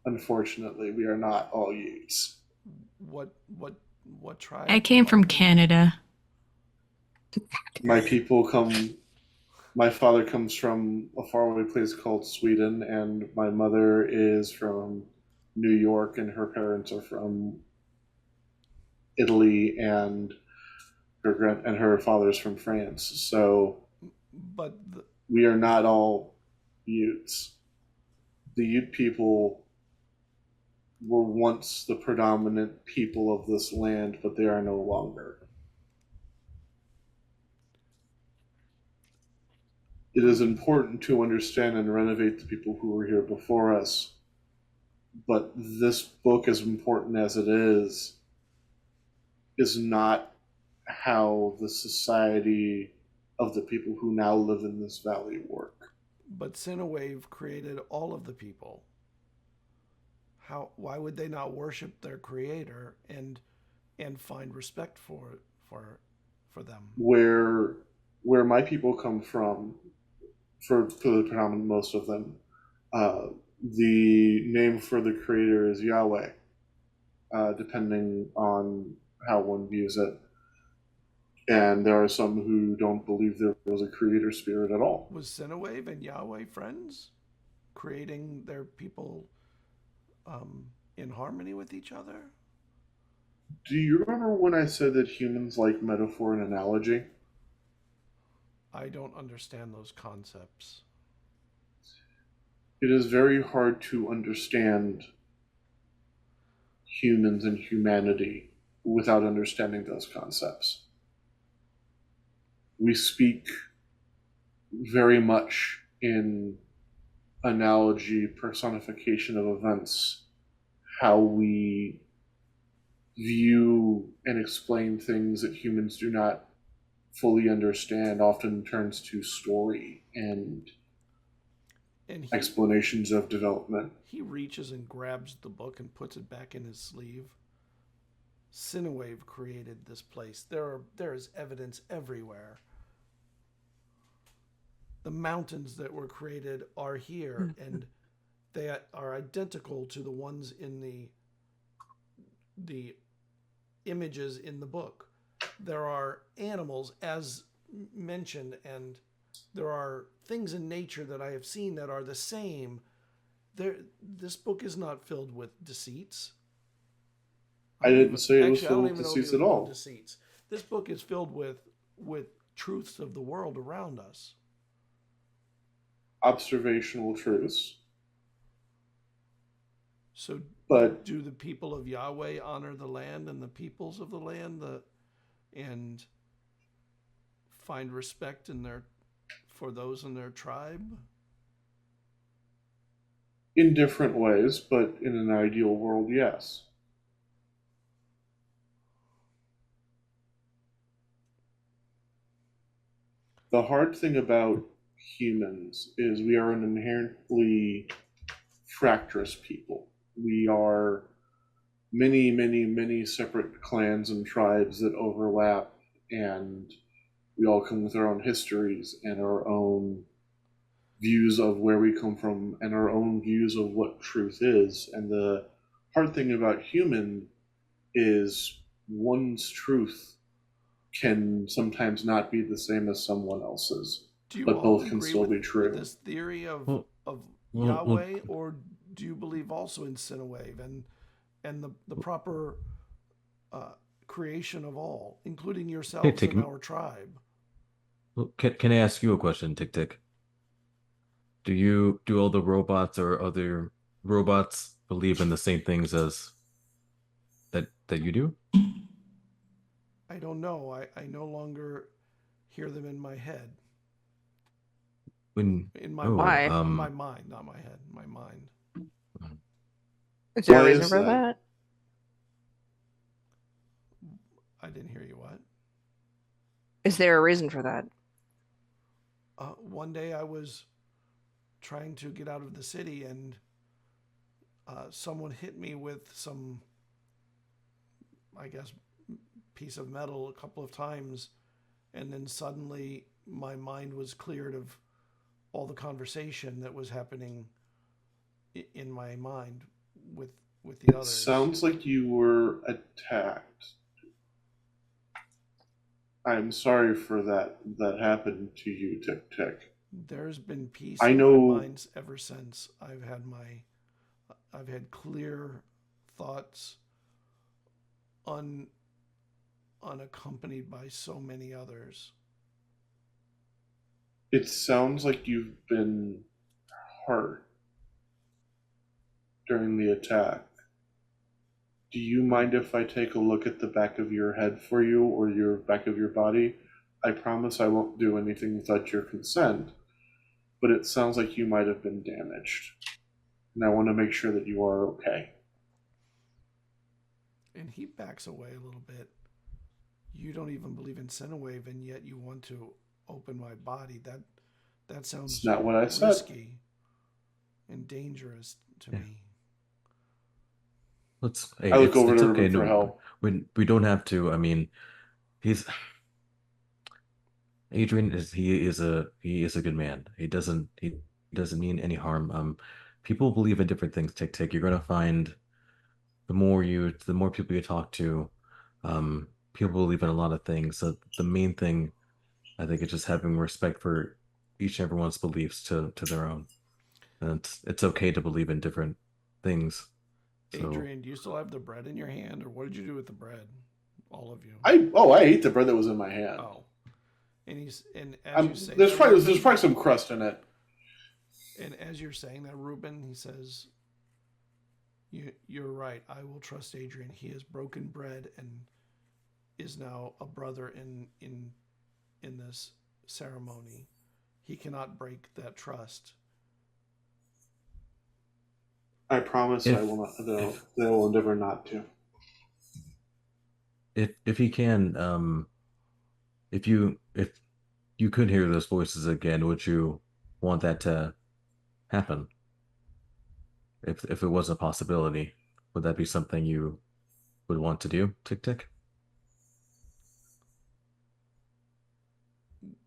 unfortunately, we are not all Utes. What tribe? I came from Canada. My father comes from a faraway place called Sweden, and my mother is from New York, and her parents are from Italy, and her father's from France. So But we are not all Utes. The Ute people were once the predominant people of this land, but they are no longer. It is important to understand and renovate the people who were here before us, but this book, as important as it is not how the society of the people who now live in this valley work. But Cinewave created all of the people. Why would they not worship their creator and find respect for them? Where my people come from, for the predominant most of them, the name for the creator is Yahweh, depending on how one views it. And there are some who don't believe there was a creator spirit at all. Was Cinewave and Yahweh friends, creating their people in harmony with each other? Do you remember when I said that humans like metaphor and analogy? I don't understand those concepts. It is very hard to understand humans and humanity without understanding those concepts. We speak very much in analogy, personification of events, how we view and explain things that humans do not fully understand often turns to story and explanations of development. He reaches and grabs the book and puts it back in his sleeve. Cinewave created this place. There is evidence everywhere. the mountains that were created are here, and they are identical to the ones in the images in the book. There are animals, as mentioned, and there are things in nature that I have seen that are the same. This book is not filled with deceits. I didn't say it was Actually, I filled don't with even know if deceits you at would know all. deceits. This book is filled with truths of the world around us. Observational truths. So, But do the people of Yahweh honor the land and the peoples of the land, and find respect for those in their tribe? in different ways, but in an ideal world, yes. The hard thing about humans is we are an inherently fractious people. We are many, many, many separate clans and tribes that overlap, and we all come with our own histories and our own views of where we come from and our own views of what truth is. And the hard thing about human is one's truth can sometimes not be the same as someone else's, Do you but all both can agree still with be true. this theory of Well, Yahweh, or do you believe also in Cinewave and the proper creation of all, including yourselves Tick, and our tribe? can I ask you a question, Tick Tick? Do all the robots or other robots believe in the same things as that you do? I don't know. I no longer hear them in my head. When In my Why? mind. My mind, not my head. My mind. Is there Why a reason is for that? that? I didn't hear you. What? Is there a reason for that? One day I was trying to get out of the city, and someone hit me with some, I guess, piece of metal a couple of times, and then suddenly my mind was cleared of all the conversation that was happening in my mind with the It others. sounds like you were attacked. I'm sorry for that happened to you, Tick Tick. There's been peace I in know- my mind ever since I've had clear thoughts unaccompanied by so many others. It sounds like you've been hurt during the attack. Do you mind if I take a look at the back of your head for you, or your back of your body? I promise I won't do anything without your consent, but it sounds like you might have been damaged. And I want to make sure that you are okay. And he backs away a little bit. You don't even believe in Cinewave, and yet you want to open my body. That sounds It's not what I said. risky and dangerous to me. Hey, I look over it's to okay. Ruben for No, help. we don't have to. I mean, Adrian is a good man. He doesn't mean any harm. People believe in different things. Tick Tick. You're gonna find the more people you talk to, people believe in a lot of things. So the main thing, I think, is just having respect for each and everyone's beliefs to their own, and it's okay to believe in different things. So Adrian, do you still have the bread in your hand, or what did you do with the bread? All of you. I ate the bread that was in my hand. Oh. And as you say, there's probably some crust in it. And as you're saying that, Ruben, he says, "You're right. I will trust Adrian. He has broken bread and is now a brother in this ceremony. He cannot break that trust." I promise I will not. They will endeavor not to. if he can, if you could hear those voices again, would you want that to happen? If it was a possibility, would that be something you would want to do, Tick Tick?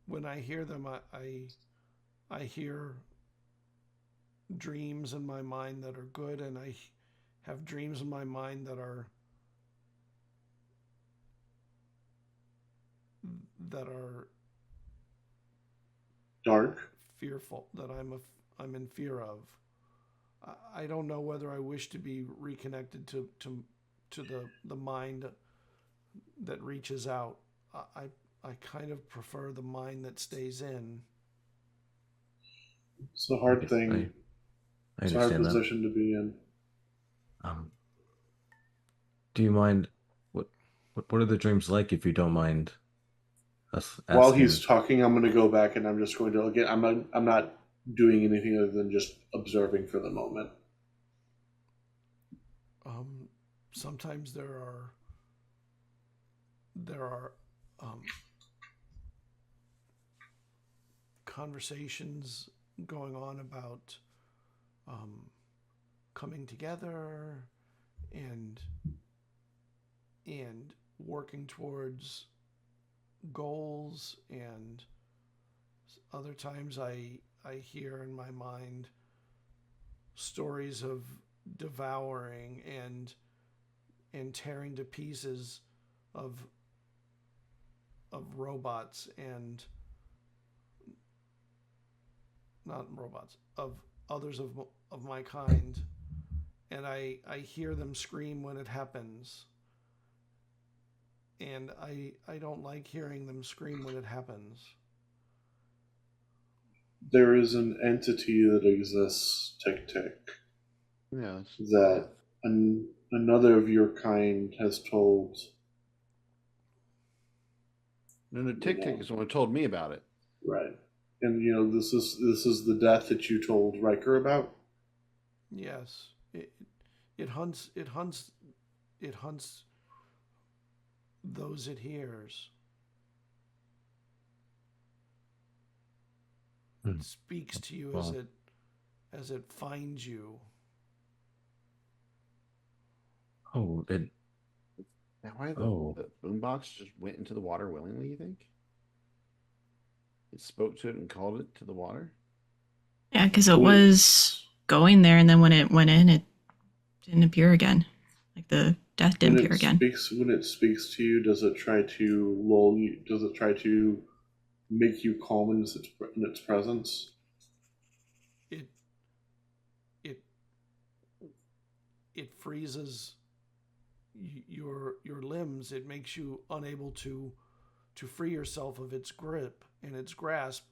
When I hear them, I hear dreams in my mind that are good, and I have dreams in my mind that are Dark. fearful, that I'm in fear of. I don't know whether I wish to be reconnected to the mind that reaches out. I kind of prefer the mind that stays in. It's a hard thing. I It's a hard understand that. position to be in. Do you mind? What are the dreams like? If you don't mind us asking. While he's talking, I'm going to go back and I'm just going to again. I'm not doing anything other than just observing for the moment. Sometimes there are conversations going on about coming together and working towards goals, and other times I hear in my mind stories of devouring and tearing to pieces of robots, and not robots, of others of my kind, and I hear them scream when it happens, and I don't like hearing them scream when it happens. There is an entity that exists, Tick Tick, that another of your kind has told. No, Tick Tick is the one who told me about it. Right. And this is the death that you told Riker about? Yes. It hunts those it hears. It speaks to you as it finds you. Oh, it. Now, why the boombox just went into the water willingly, you think? It spoke to it and called it to the water? Yeah, because it was going there, and then when it went in, it didn't appear again. Like the death didn't appear again. When it speaks to you, does it try to lull you? Does it try to make you calm in its presence? It freezes your limbs. It makes you unable to free yourself of its grip and its grasp.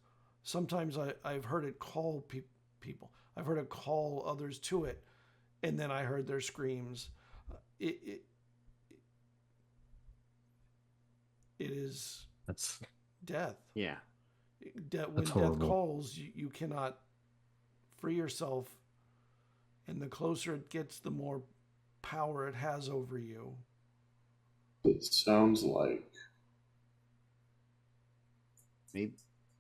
Sometimes I've heard it call people. I've heard it call others to it, and then I heard their screams. It is death. Yeah. When death calls, you cannot free yourself, and the closer it gets, the more power it has over you. It sounds like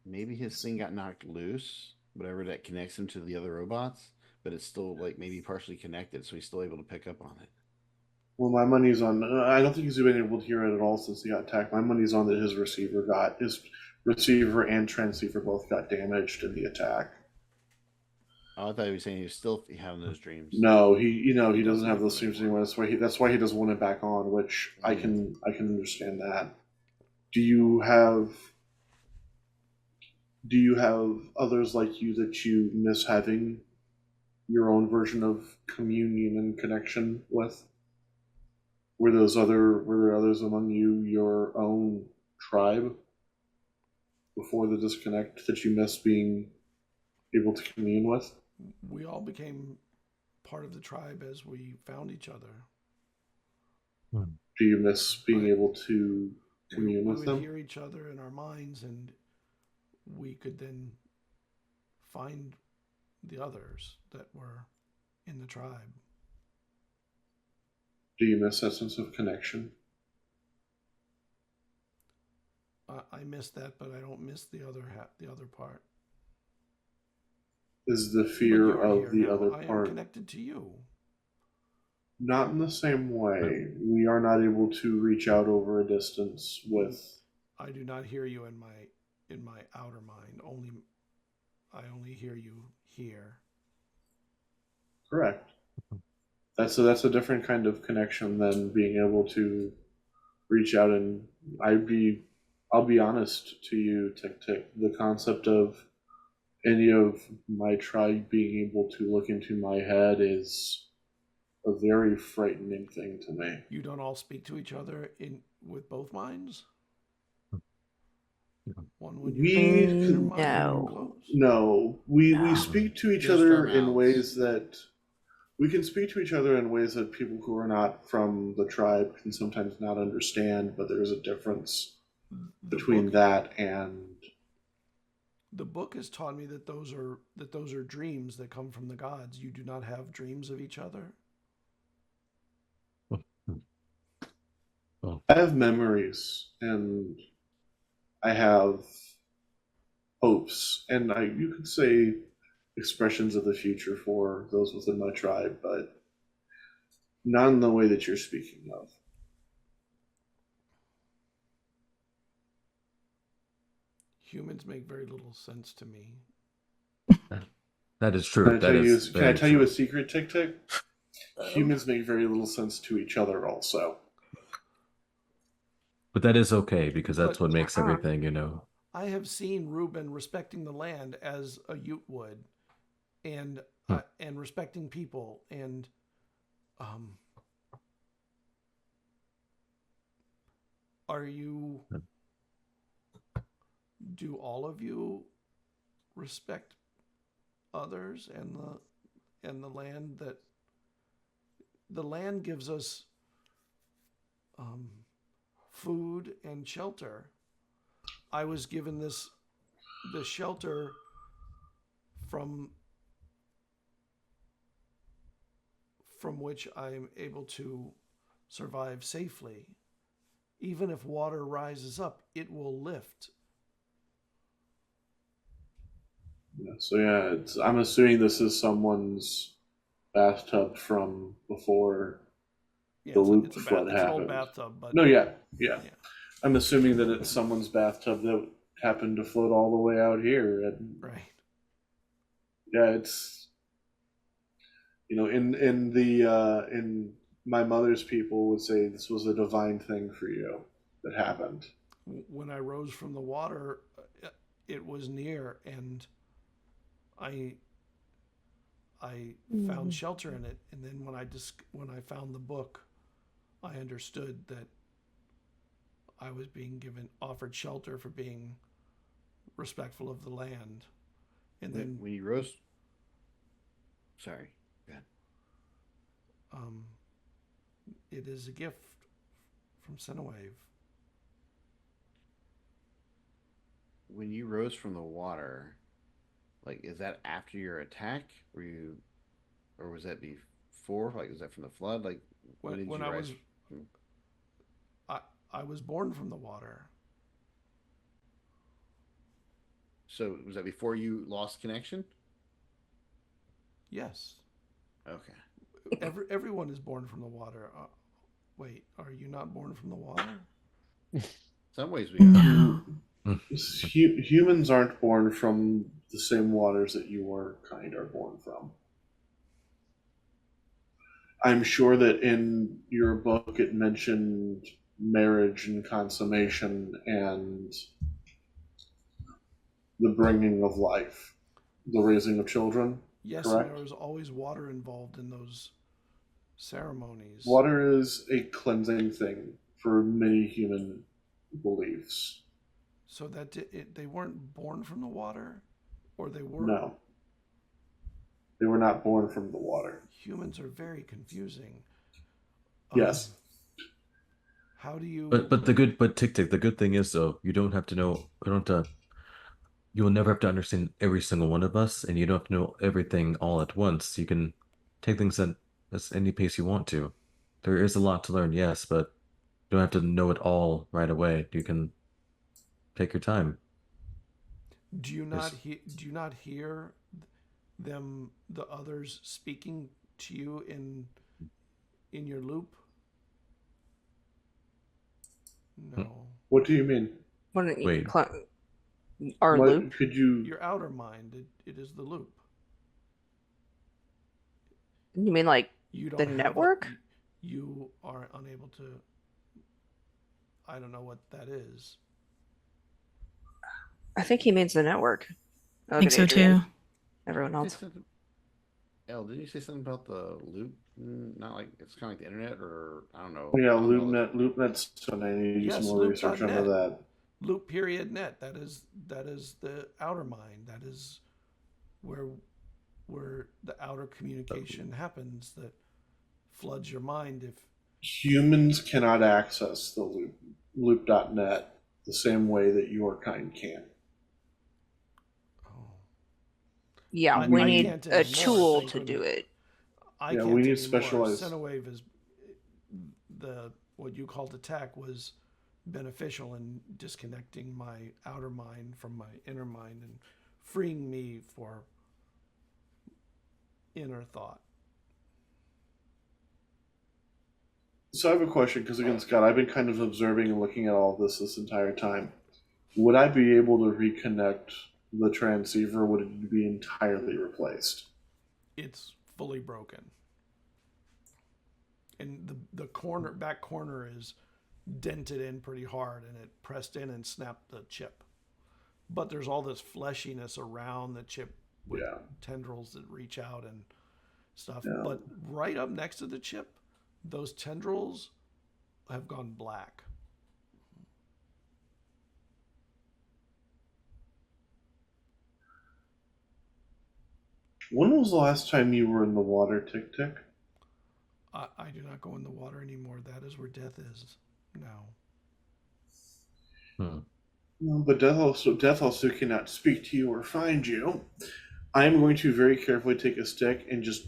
maybe his thing got knocked loose, whatever that connects him to the other robots, but it's still like maybe partially connected, so he's still able to pick up on it. Well, my money's on. I don't think he's been able to hear it at all since he got attacked. My money's on that his receiver and transceiver both got damaged in the attack. Oh, I thought he was saying he was still having those dreams. No, he doesn't have those dreams anymore. That's why he doesn't want it back on, which I can understand that. Do you have others like you that you miss having your own version of communion and connection with? Were there others among you, your own tribe, before the disconnect that you miss being able to commune with? We all became part of the tribe as we found each other. Do you miss being able to commune with them? We would hear each other in our minds, and we could then find the others that were in the tribe. Do you miss that sense of connection? I miss that, but I don't miss the other part. Is the fear of the other I part am connected to you? not in the same way? We are not able to reach out over a distance with. I do not hear you in my outer mind. Only I only hear you here. Correct. That's a different kind of connection than being able to reach out and I'll be honest to you, Tick Tick. The concept of any of my tribe being able to look into my head is a very frightening thing to me. You don't all speak to each other with both minds? One when you're no. We speak to each Just other our in mouths. ways that we can speak to each other in ways that people who are not from the tribe can sometimes not understand, but there is a difference between that and the book has taught me that those are dreams that come from the gods. You do not have dreams of each other. I have memories and I have hopes, and you could say expressions of the future for those within my tribe, but not in the way that you're speaking of. Humans make very little sense to me. That is true. Can I That is tell you a true. secret, Tic Tic? Humans make very little sense to each other also. But that is okay because that's But- what makes everything, you know. I have seen Reuben respecting the land as a Ute would, and respecting people, and are you? Do all of you respect others and the land that the land gives us food and shelter? I was given the shelter from which I am able to survive safely. Even if water rises up, it will lift. Yeah, so yeah, I'm assuming this is someone's bathtub from before the loop flood it's an old happened. bathtub, but No, yeah. I'm assuming that it's someone's bathtub that happened to float all the way out here, and right. yeah, it's in my mother's people would say this was a divine thing for you that happened. When I rose from the water, it was near, and I found shelter in it. And then when I found the book, I understood that I was being offered shelter for being respectful of the land. And then when you rose, sorry, go ahead. It is a gift from Cinewave. When you rose from the water, like, is that after your attack? Or was that before? Like, is that from the flood? Like, when did you rise? I was born from the water. So was that before you lost connection? Yes. Okay. Everyone is born from the water. Wait, are you not born from the water? Some ways we are. No. Humans aren't born from the same waters that your kind are born from. I'm sure that in your book it mentioned marriage and consummation and the bringing of life, the raising of children. Yes, correct? And there was always water involved in those ceremonies. Water is a cleansing thing for many human beliefs. So that they weren't born from the water, or they were? No. They were not born from the water. Humans are very confusing. Yes. How do you? But Tic Tic, the good thing is though, you don't have to know. You will never have to understand every single one of us, and you don't have to know everything all at once. You can take things at any pace you want to. There is a lot to learn, yes, but you don't have to know it all right away. You can take your time. Do you not hear them, the others, speaking to you in your loop? No. What do you mean? Why don't you Wait. Our What loop. could you? Your outer mind, it is the loop. You mean like You don't the have network? you are unable to. I don't know what that is. I think he means the network. I think Okay, so Adrian. too. Everyone Did you else. say something- El, did you say something about the loop? Not like it's kind of like the internet, or I don't know. Yeah, I don't know. LoopNet's something I need to do Yes, some more research loop.net. into that. Loop period net. That is the outer mind. That is where the outer communication happens. That floods your mind. If Humans cannot access the loop.net the same way that your kind can. Yeah, I we need can't a anymore, tool thank to do goodness. it. I Yeah, can't we need anymore. specialized- Centawave is what you called attack was beneficial in disconnecting my outer mind from my inner mind and freeing me for inner thought. So I have a question, because again, Scott, I've been kind of observing and looking at all of this entire time. Would I be able to reconnect the transceiver? Would it be entirely replaced? It's fully broken. And the back corner is dented in pretty hard, and it pressed in and snapped the chip. But there's all this fleshiness around the chip with Yeah. tendrils that reach out and stuff. Yeah. But right up next to the chip, those tendrils have gone black. When was the last time you were in the water, Tick Tick? I do not go in the water anymore. That is where death is now. No, but death also cannot speak to you or find you. I am going to very carefully take a stick and just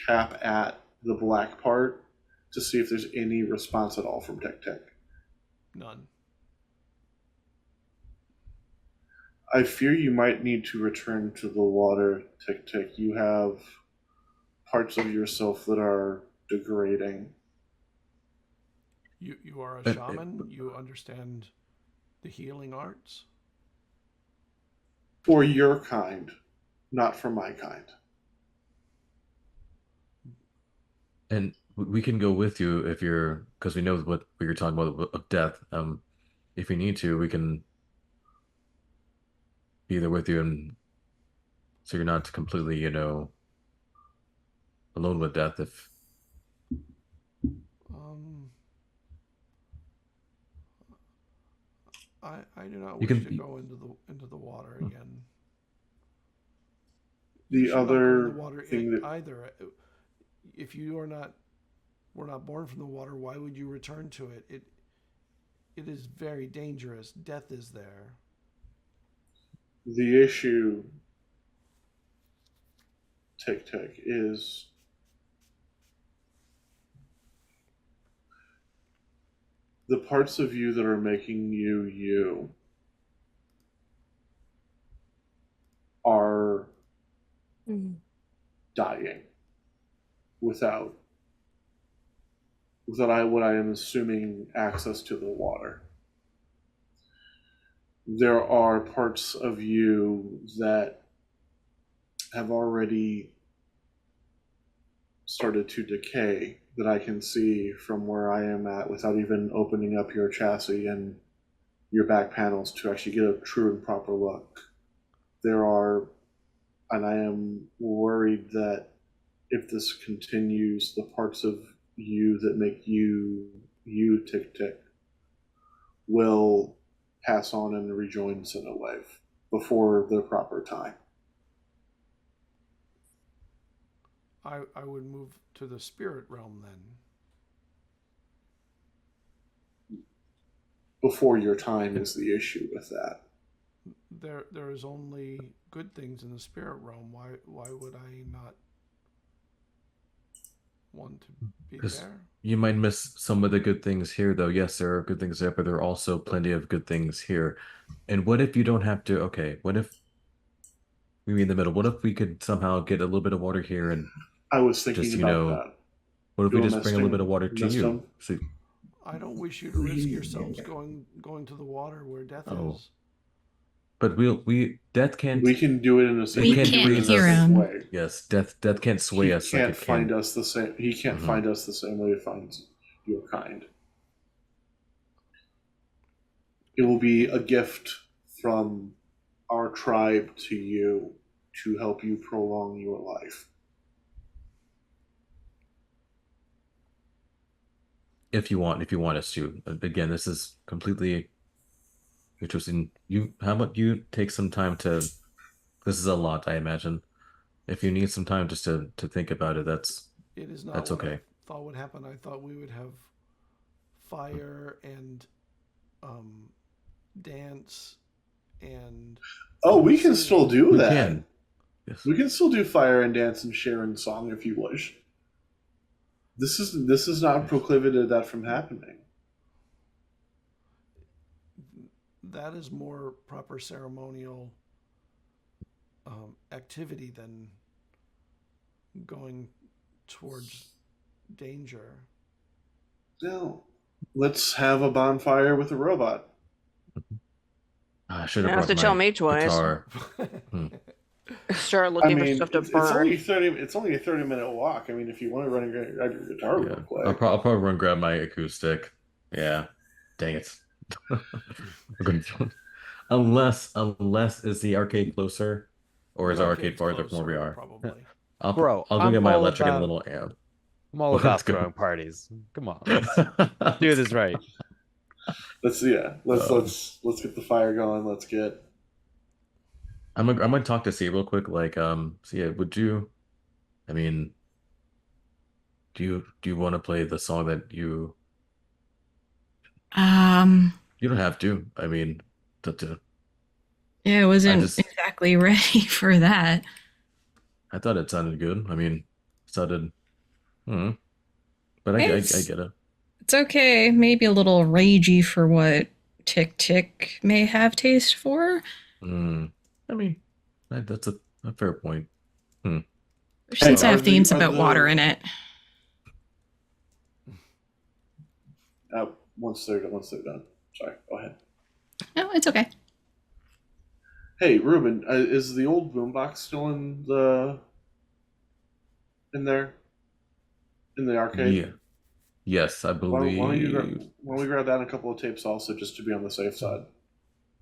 tap at the black part to see if there's any response at all from Tick Tick. None. I fear you might need to return to the water, Tick Tick. You have parts of yourself that are degrading. You are a shaman. You understand the healing arts. For your kind, not for my kind. And we can go with you if you're, because we know what you're talking about of death. If you need to, we can be there with you, and so you're not completely, alone with death. If I do not You wish can to be- go into the water again. The You should not go in other the water thing that either. If you were not born from the water, why would you return to it? It is very dangerous. Death is there. the issue, Tick Tick, is the parts of you that are making you you are dying without what I am assuming access to the water. There are parts of you that have already started to decay that I can see from where I am at without even opening up your chassis and your back panels to actually get a true and proper look. There are, and I am worried that if this continues, the parts of you that make you Tick Tick will pass on and rejoin Cinewave before the proper time. I would move to the spirit realm then. Before your time is the issue with that. There is only good things in the spirit realm. Why would I not want to be there? you might miss some of the good things here, though. Yes, there are good things there, but there are also plenty of good things here. And what if you don't have to? Okay, what if we meet in the middle? What if we could somehow get a little bit of water here, and I was thinking just, about that. what if we Do a just bring a little bit of water to misting. you? So, I don't wish you to risk yourselves going to the water where death Oh. is. But death can't. We can do it in a safe, We can't hear him. way. Yes, death can't sway He us. can't like it find can. us the same. He can't Mhm. find us the same way he finds your kind. It will be a gift from our tribe to you to help you prolong your life. If you want us to. Again, this is completely interesting. How about you take some time to? This is a lot, I imagine. If you need some time just to think about it, It is not that's what okay. I thought would happen. I thought we would have fire and dance and. Oh, we can still do We that. can. Yes. We can still do fire and dance and sharing song if you wish. This is not proclivited that from happening. That is more proper ceremonial activity than going towards danger. No. Let's have a bonfire with a robot. I should You have have to brought tell my me twice. guitar. Start I looking for mean, stuff to it's burn. only a 30-minute walk. I mean, if you want to run and grab your guitar Yeah. real quick. I'll probably run grab my acoustic. Yeah. Dang it. Unless is the arcade closer, or is the arcade farther from where we are? Probably. I'll Bro, go I'm get my all electric and a about- little amp. I'm all Let's about go. throwing parties. Come on, let's do this right. Let's get the fire going. Let's get. I'm gonna talk to C real quick. Like, so yeah, would you? I mean, do you want to play the song that you? You don't have to. I mean, Yeah, I wasn't just- exactly ready for that. I thought it sounded good. I mean, it sounded. But I get it. It's okay. Maybe a little ragey for what Tick Tick may have taste for. I mean, that's a fair point. Since I have are themes the- are about the- water in it. Once they're done. Sorry, go ahead. No, it's okay. Hey, Ruben, is the old boombox still in there? In the arcade? Yeah. Yes, I Why believe. don't we grab that and a couple of tapes also, just to be on the safe side?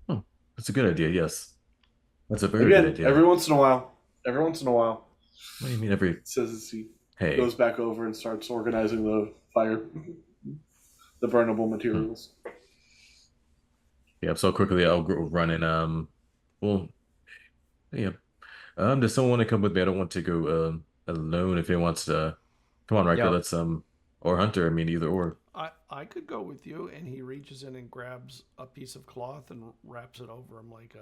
Oh, that's a good idea. Yes, that's a very Again, good idea. every once in a while. What do you mean every? Says as he Hey, goes back over and starts organizing the fire, the burnable materials. yeah. So quickly, I'll run and well, yeah. Does someone want to come with me? I don't want to go alone. If anyone wants to, come on, Riker. Yeah. Let's or Hunter. I mean, either or. I could go with you, and he reaches in and grabs a piece of cloth and wraps it over him like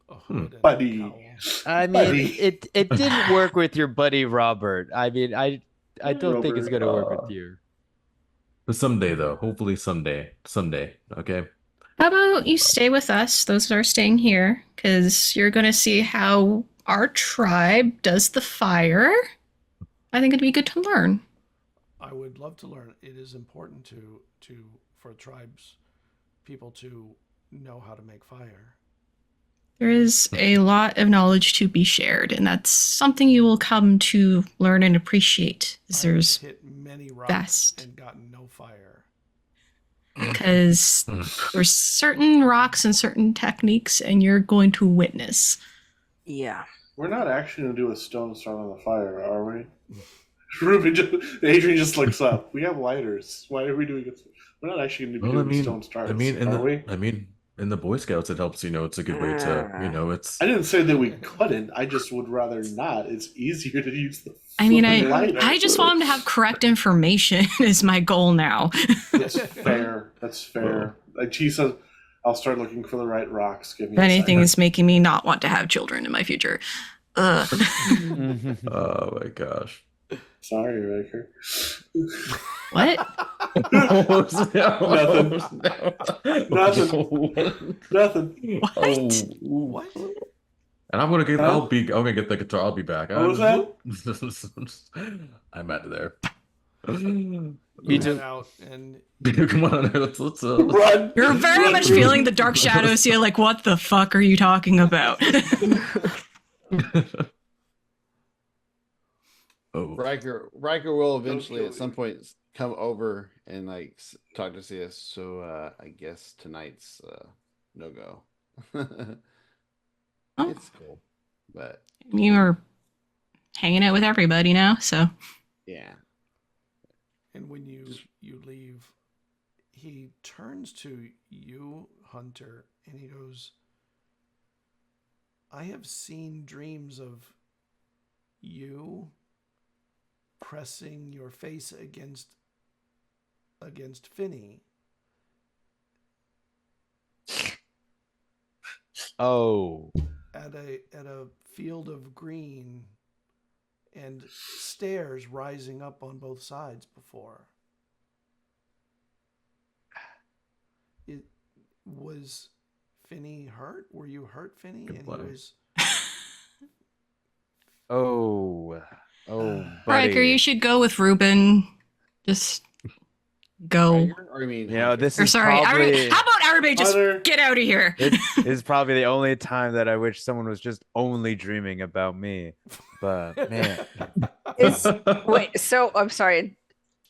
a hood and Buddy. a cowl. I mean, Buddy. it didn't work with your buddy Robert. I mean, I don't think it's gonna work with you. But someday, though. Hopefully, someday. Okay. How about you stay with us, those that are staying here, because you're going to see how our tribe does the fire. I think it'd be good to learn. I would love to learn. It is important for tribes people to know how to make fire. There is a lot of knowledge to be shared, and that's something you will come to learn and appreciate. Is I've there's hit many rocks best. and gotten no fire. because there's certain rocks and certain techniques, and you're going to witness. Yeah. We're not actually going to do a stone start on the fire, are we? Adrian just looks up. We have lighters. Why are we doing it? We're not actually going to be doing stone starts, are we? In the Boy Scouts, it helps. It's a good way to. It's. I didn't say that we couldn't. I just would rather not. It's easier to use the. I mean, lighter. I just want him to have correct information is my goal now. That's fair. That's fair. Like she says, I'll start looking for the right rocks. Give me If anything is making me not want to have children in my future. Ugh. Oh my gosh. Sorry, Riker. What? Nothing. What? What? And I'm gonna get the guitar. I'll be back. What was that? I'm out of there. Me you too. head out and Come on, let's Run! You're very Run, much run. feeling the dark shadows here. Like, what the fuck are you talking about? Oh, Riker will eventually kill at some me. point come over and like talk to CS. So I guess tonight's no go. Oh, It's cool, but you are hanging out with everybody now, so yeah. and when you leave, he turns to you, Hunter, and he goes, I have seen dreams of you pressing your face against Finney. Oh. At a field of green and stairs rising up on both sides before. It was Finney hurt? Were you hurt, Finney? Good And blood. he was Oh. Oh, Riker, buddy. you should go with Ruben. Just go. Riker? Or you mean You know, Hunter? this Or is sorry, probably... how about Arabe just Hunter. get out of here? It is probably the only time that I wish someone was just only dreaming about me. But man, Wait, so I'm sorry.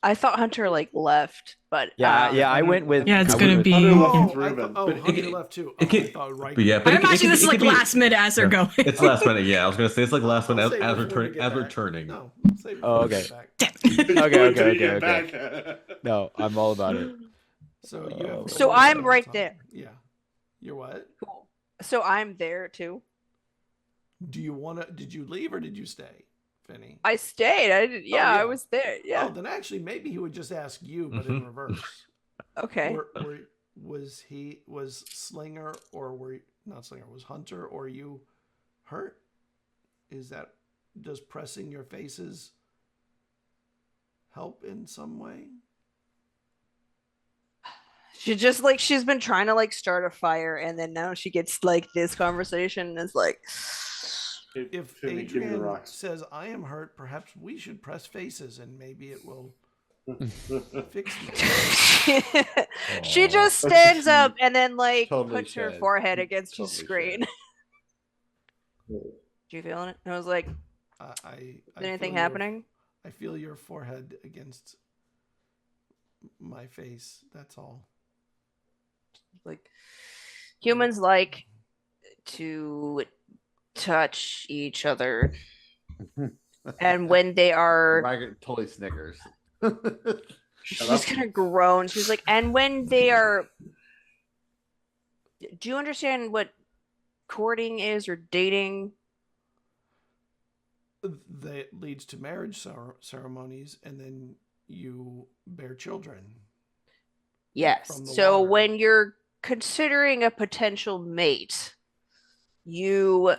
I thought Hunter like left, but yeah, I went with. Yeah, it's I gonna went with- be- Hunter left Oh, with Ruben. Hunter it- left too. it Oh, can- I thought Riker. but yeah, but I it can- imagine it this is can like be- last minute as they're Yeah. going. It's last minute. Yeah, I was gonna say it's like last I'll minute save it as for when we returning. get As back. returning. No, save it Oh, for when we okay. get back. Okay, Wait till okay, you get okay. back. No, I'm all about it. So you have So one I'm at a right time. there. Yeah. You're what? cool. So I'm there too. Do you want to? Did you leave or did you stay, Finney? I stayed. I did. Yeah, yeah. I was there. Yeah. Oh, then actually, maybe he would just ask you, but in reverse. Okay. Was Slinger or not Slinger? Was Hunter or you hurt? Does pressing your faces help in some way? She just she's been trying to start a fire, and then now she gets this conversation and is like, If Finney, give me the Adrian rocks. says I am hurt, perhaps we should press faces, and maybe it will fix me. she just stands up and then Totally puts her should. forehead You against your totally screen. should. Do you feeling it? And I was like, I is anything feel happening? I feel your forehead against my face. That's all. Humans like to touch each other, and when they are, Riker totally snickers. she's gonna groan. She's like, and when they are, do you understand what courting is or dating? That leads to marriage ceremonies, and then you bear children. Yes. From the So water. when you're considering a potential mate, you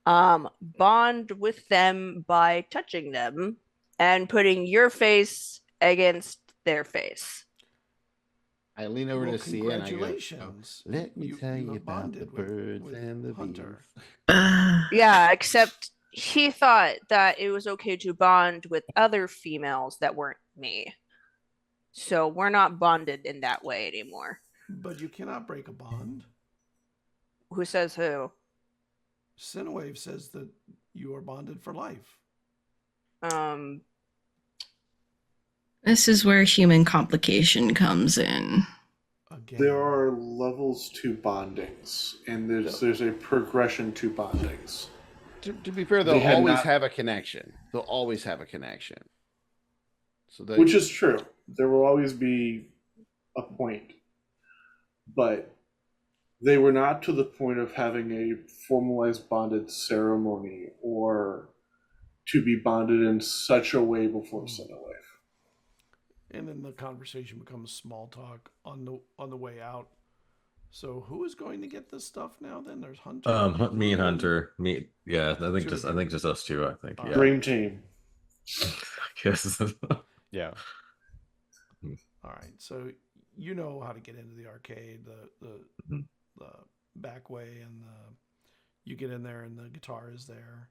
bond with them by touching them and putting your face against their face. I lean over Well, to see and I go, congratulations. let me tell you have about the bonded with birds and the Hunter. bees. Yeah, except he thought that it was okay to bond with other females that weren't me. So we're not bonded in that way anymore. But you cannot break a bond. Who says who? Cinewave says that you are bonded for life. This is where human complication comes in. Again. There are levels to bondings, and there's a progression to bondings. To be fair, They they'll had always not- have a connection. They'll always have a connection. So that Which is true. There will always be a point. But they were not to the point of having a formalized bonded ceremony or to be bonded in such a way before Cinewave. And then the conversation becomes small talk on the way out. So who is going to get this stuff now? Then there's Hunter. Me and Hunter. Yeah, I think just us two. I think. Yeah. Dream team. Yes. Yeah. All right. So you know how to get into the arcade, the back way, and you get in there, and the guitar is there,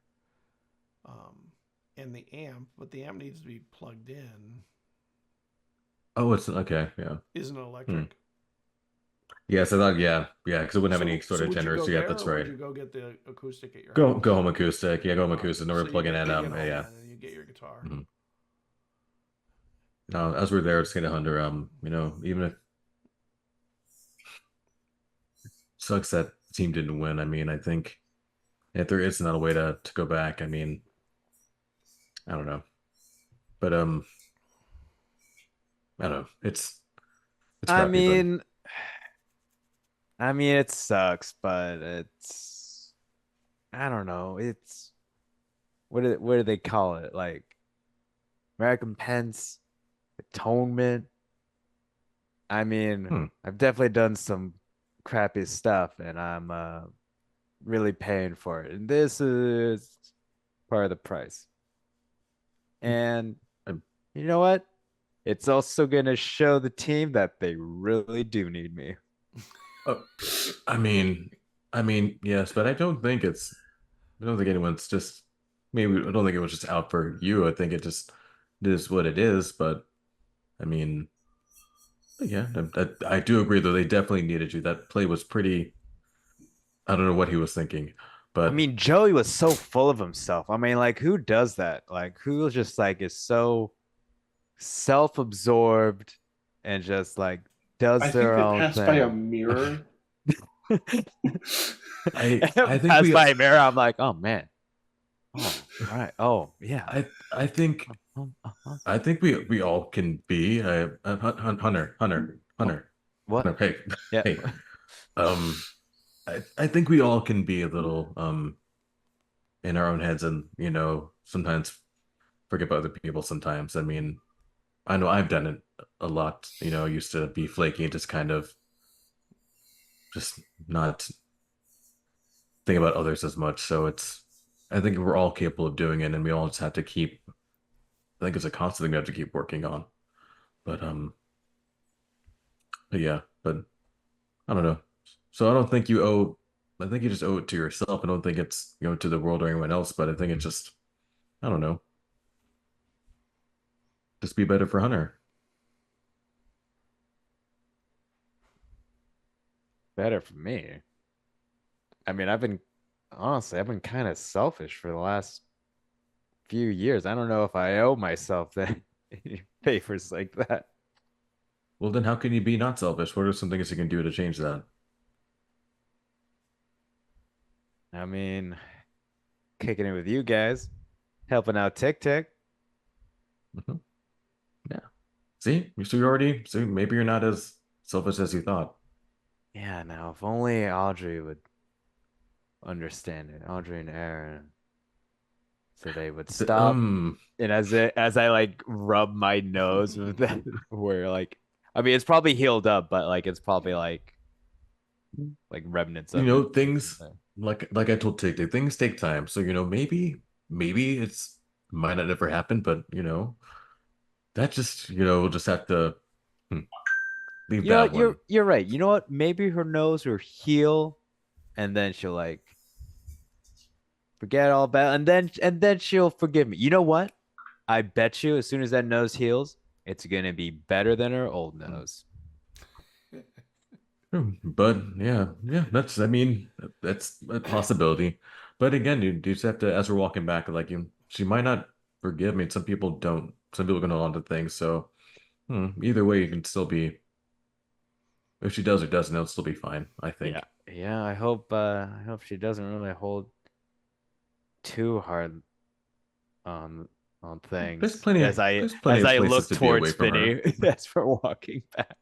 and the amp. But the amp needs to be plugged in. Oh, it's okay. Yeah. isn't electric. Yes, I thought. Yeah, because it wouldn't have any So sort of would you go generators. Yeah, there, that's or right. would you go get the acoustic at your Go house? go home acoustic. Yeah, go home Alright, acoustic. No, so we're plugging in. you get home Yeah. then, and you get your guitar. Mhm. No, as we're there, it's kind of under. Even if sucks that the team didn't win. I mean, I think if there is not a way to go back, I mean, I don't know, but I don't know. It's I crappy, but mean, it sucks, but it's I don't know. It's what do they call it? Like recompense, atonement. I mean, I've definitely done some crappy stuff, and I'm really paying for it. And this is part of the price. And you know what? It's also gonna show the team that they really do need me. I mean, yes, but I don't think anyone's just. Maybe I don't think it was just out for you. I think it just is what it is. But I mean, yeah, I do agree though. They definitely needed you. That play was pretty. I don't know what he was thinking, but I mean, Joey was so full of himself. I mean, like, who does that? Like, who just like is so self-absorbed and just like does I think their they own passed thing. by a mirror. I think passed by a mirror. I'm like, oh man. Oh, all right. Oh yeah. I think we all can be Hunter. What? Hunter, hey, Yeah. hey. I think we all can be a little in our own heads, and sometimes forget about other people. Sometimes, I mean, I know I've done it a lot. I used to be flaky and just kind of just not think about others as much. So I think we're all capable of doing it, and we all just have to keep. I think it's a constant thing we have to keep working on. But yeah, but I don't know. So I don't think you owe. I think you just owe it to yourself. I don't think it's to the world or anyone else. But I think it's just. I don't know. Just be better for Hunter. Better for me. I mean, I've been kind of selfish for the last few years. I don't know if I owe myself that favors like that. Well, then how can you be not selfish? What are some things you can do to change that? I mean, kicking it with you guys, helping out Tic Tic. Mm-hmm. Yeah. See, so maybe you're not as selfish as you thought. Yeah, now if only Audrey would understand it, Audrey and Aaron, so they would stop. And as I like rub my nose with that, where like, I mean, it's probably healed up, but like it's probably like remnants of things like I told Tic, things take time. So maybe it's might not ever happen, but that just we'll just have to leave that one. You're right. You know what? Maybe her nose will heal, and then she'll like forget all about, and then she'll forgive me. You know what? I bet you, as soon as that nose heals, it's gonna be better than her old nose. But yeah, that's a possibility. But again, you just have to, as we're walking back, like she might not forgive me. Some people don't. Some people can hold on to things. So either way, you can still be. If she does or doesn't, it'll still be fine, I think. Yeah. I hope she doesn't really hold too hard on things. There's plenty as I of look to be away towards from Finny as we're walking back.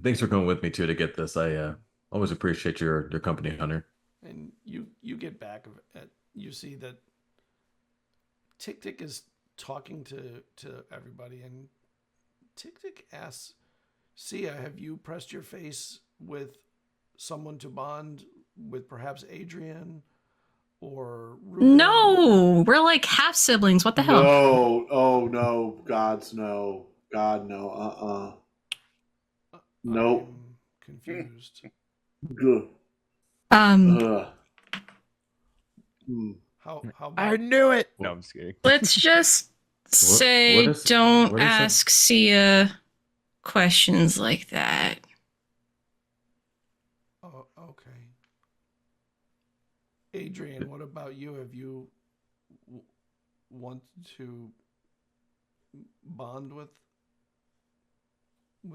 Thanks for coming with me too to get this. I always appreciate your company, Hunter. And you get back at you see that Tic Tic is talking to everybody, and Tic Tic asks, "Sia, have you pressed your face with someone to bond with, perhaps Adrian or Ruben?" No, we're like half siblings. What the hell? No, oh no, gods no, God no, Nope. I'm confused. Good. How I knew it. No, I'm just kidding. Let's just Say, what is- don't what is that? ask Sia questions like that. Oh, okay. Adrian, what about you? Have you want to bond with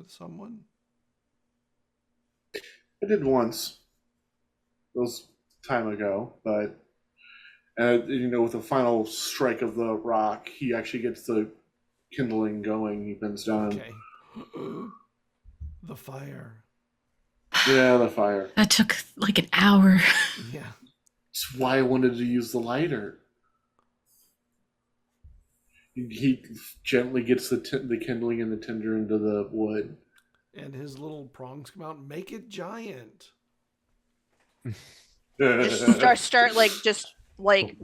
someone? I did once. It was time ago, but with the final strike of the rock, he actually gets the kindling going. He bends down. Okay. The fire. Yeah, the fire. That took like an hour. Yeah. That's why I wanted to use the lighter. He gently gets the kindling and the tinder into the wood. And his little prongs come out and make it giant. Just start like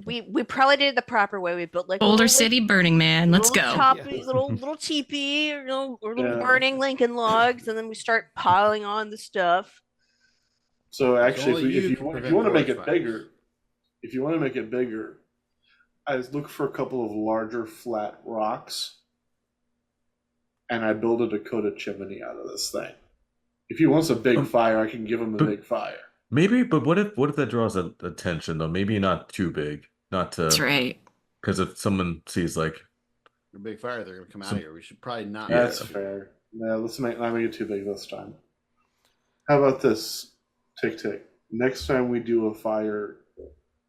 we probably did it the proper way. We built like Boulder City Burning Man. Let's go. Little teepee or little Yeah. burning Lincoln logs, and then we start piling on the stuff. So actually, only you if you can want prevent to make it forest bigger, I look for a couple of larger flat rocks, and I build a Dakota chimney out of this thing. If he wants a big fire, I can give him a big fire. Maybe, but what if that draws attention though? Maybe not too big, not to. That's right. Because if someone sees like a big fire, they're gonna come out of here. We should probably not. That's fair. Yeah, let's not make it too big this time. How about this? Tick tick. Next time we do a fire,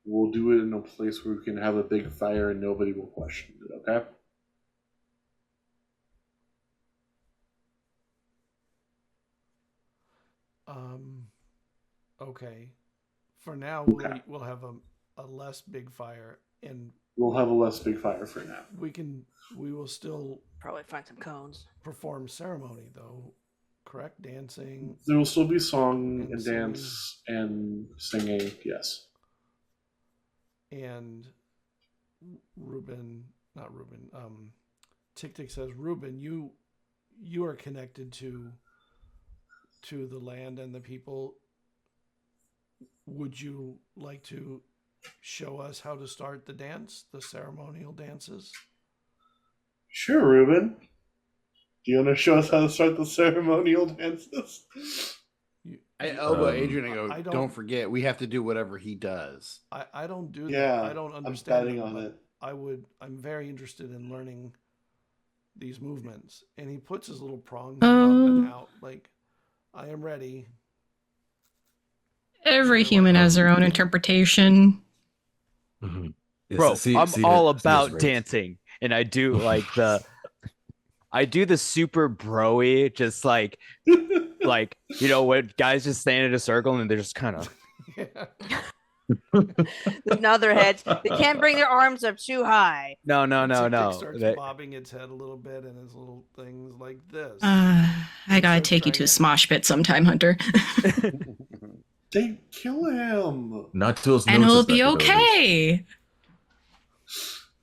we'll do it in a place where we can have a big fire and nobody will question it. Okay? Okay. For now, Okay. we'll have a less big fire, and We'll have a less big fire for now. we will still Probably find some cones. perform ceremony though, correct? Dancing. There will still be song And and singing. dance and singing. Yes. And Tick Tick says, Ruben, you are connected to the land and the people. Would you like to show us how to start the dance, the ceremonial dances? Sure, Ruben. Do you want to show us how to start the ceremonial dances? I elbow Adrian and go, I don't forget, we have to do whatever he does. I don't do Yeah, that. I don't understand. I'm betting them, on but it. I'm very interested in learning these movements. And he puts his little prongs up Oh. and out like, I am ready. Every human has their own interpretation. Mhm. Bro, See- I'm see all it- see about it's right. dancing, and I do like I do the super broy, just like when guys just stand in a circle and they're just kind of. Yeah. There's no other heads. They can't bring their arms up too high. No. Tick Tick starts bobbing its head a little bit and his little things like this. I gotta Start take you to a trying smosh pit sometime, Hunter. They kill him. Not till his And nose he'll is be back to those. okay.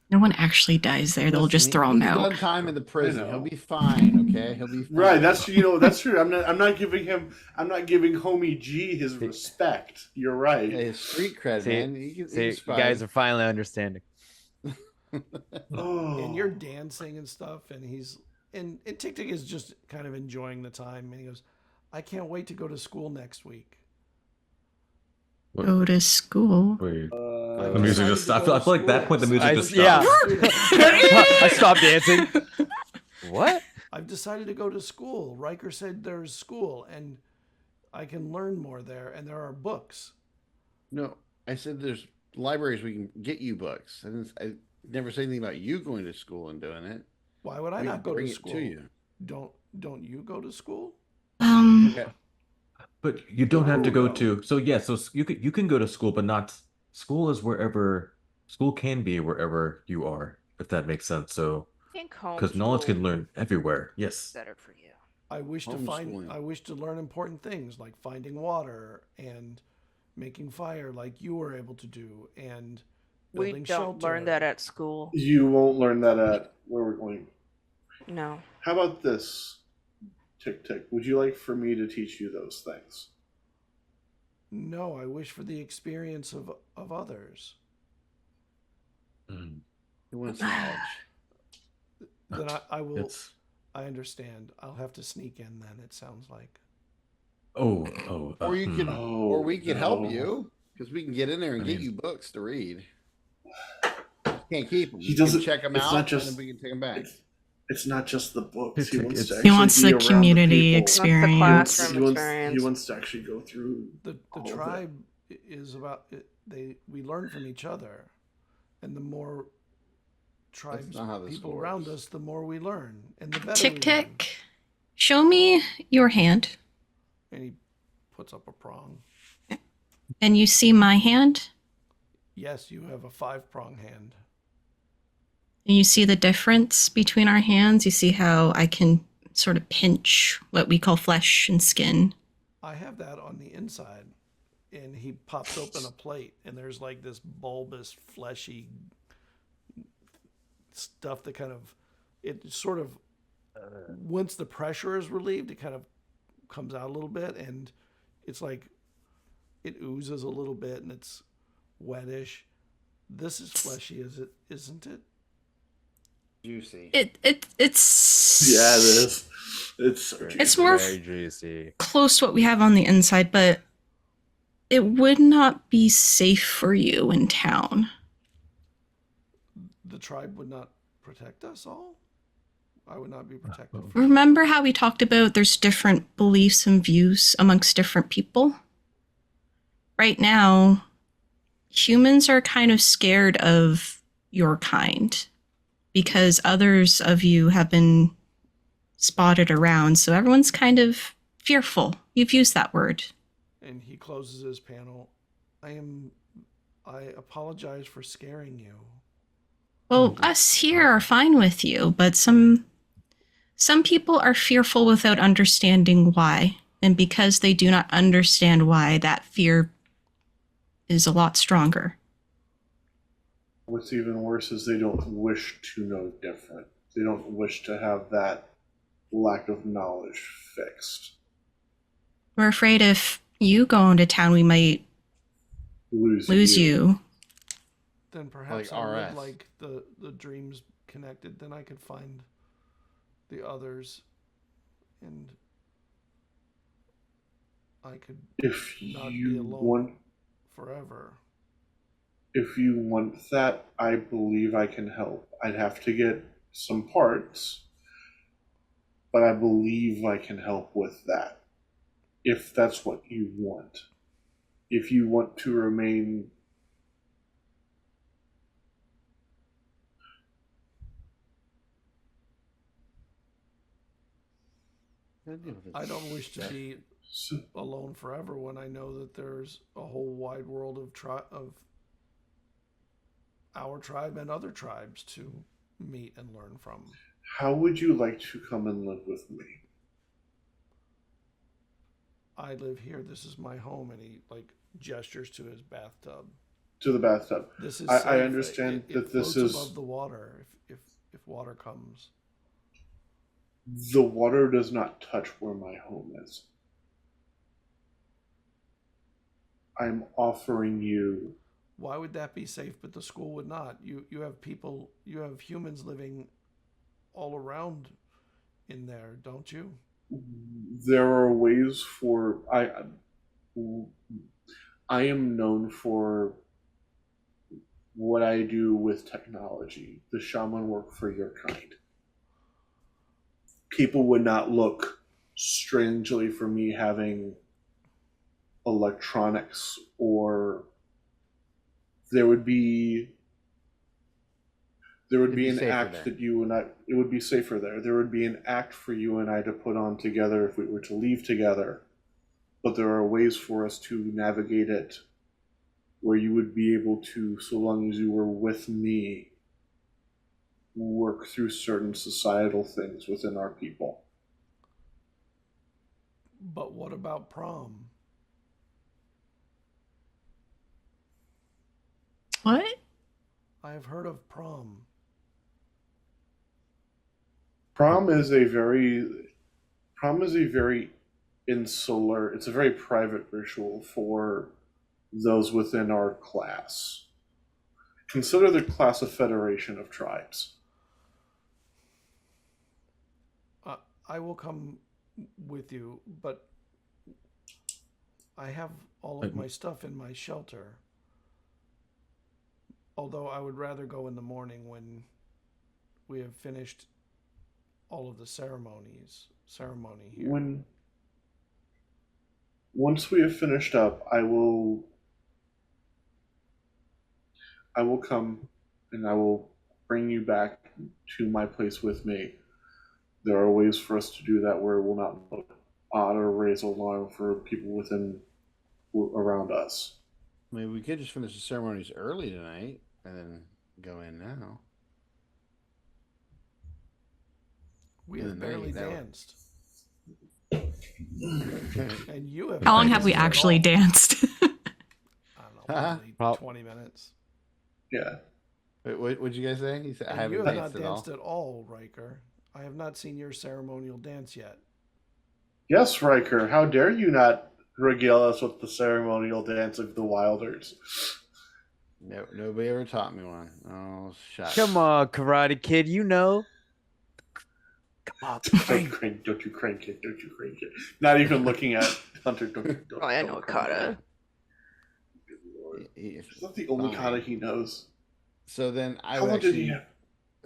No one actually dies there. They'll just throw him He's out. done time in the prison. know. He'll be fine. Okay, he'll be fine. Right, that's true. I'm not giving Homie G his respect. You're right. Yeah, his street cred, See, man. you guys are finally understanding. Oh. And you're dancing and stuff, and and Tick Tick is just kind of enjoying the time, and he goes, I can't wait to go to school next week. Go to school. Wait, I've the music decided just. to I go feel to like that school. point the music just yeah. stopped. I stopped dancing. What? I've decided to go to school. Riker said there's school, and I can learn more there, and there are books. No, I said there's libraries we can get you books. I never said anything about you going to school and doing it. Why would I We not can go bring to it school? to you. Don't you go to school? Okay. But you don't have to go to. So yeah, so you can go to school, but not school is wherever school can be wherever you are, if that makes sense. So I think home because knowledge school can learn everywhere. Yes. is better for you. I wish to learn important things like finding water and making fire, like you were able to do, and We building don't shelter. learn that at school. You won't learn that at where we're going. No. How about this? Tick Tick. Would you like for me to teach you those things? No, I wish for the experience of others. Mm. He wants knowledge. Then I will. It's I understand. I'll have to sneak in then. It sounds like. Or you could, Oh, or we can help no. you because we can get in there and I get mean- you books to read. Can't keep them. He You can doesn't- check them it's out, not just- and then we can take them back. It's not just the books. He It's- wants to it's- actually He wants be the around community people. experience. classroom He wants, experience. he wants to actually go through The all of it. tribe is about it, we learn from each other, and the more tribes not how this people works. around us, the more we learn, and the better. Tick we tick. Show me your hand. learn. And he puts up a prong. And you see my hand? Yes, you have a 5-prong hand. And you see the difference between our hands? You see how I can sort of pinch what we call flesh and skin. I have that on the inside, and he pops open a plate, and there's like this bulbous, fleshy stuff that kind of, it sort of, once the pressure is relieved, it kind of comes out a little bit, and it's like, it oozes a little bit, and it's wettish. This is fleshy, isn't it? Juicy. It's Yeah, it is. It's so It's more very juicy. close to what we have on the inside, but it would not be safe for you in town. The tribe would not protect us all? I would not be protected. Remember how we talked about there's different beliefs and views amongst different people? Right now, humans are kind of scared of your kind because others of you have been spotted around, so everyone's kind of fearful. You've used that word. And he closes his panel. I apologize for scaring you. Well, us here are fine with you, but some people are fearful without understanding why. And because they do not understand why, that fear is a lot stronger. What's even worse is they don't wish to know different. They don't wish to have that lack of knowledge fixed. We're afraid if you go into town, we might lose you. Then perhaps Like I would RS. like the dreams connected. Then I could find the others, and I could If not be you alone want, forever. if you want that, I believe I can help. I'd have to get some parts, but I believe I can help with that. If that's what you want. If you want to remain I don't wish to be alone forever when I know that there's a whole wide world of our tribe and other tribes to meet and learn from. how would you like to come and live with me? I live here. This is my home, and he like gestures to his bathtub. To the bathtub. This is. I safe. understand It that this floats is- above the water. If water comes, The water does not touch where my home is. I'm offering you. why would that be safe? But the school would not. You have people. You have humans living all around in there, don't you? There are ways for I am known for what I do with technology. The shaman work for your kind. People would not look strangely for me having electronics, or there would be It'd be an safer act there. that you and I, it would be safer there. There would be an act for you and I to put on together if we were to leave together. But there are ways for us to navigate it where you would be able to, so long as you were with me, work through certain societal things within our people. But what about prom? What? I have heard of prom. Prom is a very insular, it's a very private ritual for those within our class. Consider the class a federation of tribes. I will come with you, but I have all of my stuff in my shelter. Although I would rather go in the morning when we have finished all of the ceremony here. Once we have finished up, I will come and I will bring you back to my place with me. There are ways for us to do that where it will not look odd or raise alarm for people around us. I mean, we could just finish the ceremonies early tonight and then go in now. We have barely danced. And you have. How long have we danced at actually all. danced? I don't know, probably 20 minutes. Yeah. Wait, what'd you guys say? He said, I And haven't you have danced not at all. danced at all, Riker. I have not seen your ceremonial dance yet. Yes, Riker. How dare you not regale us with the ceremonial dance of the Wilders? No, nobody ever taught me one. Oh, shut. Come on, Karate Kid, you know. Come on, Don't you crank it. Not even looking at Hunter. Don't I know kata. Is that the only kata he knows? So then I How would long did he actually have?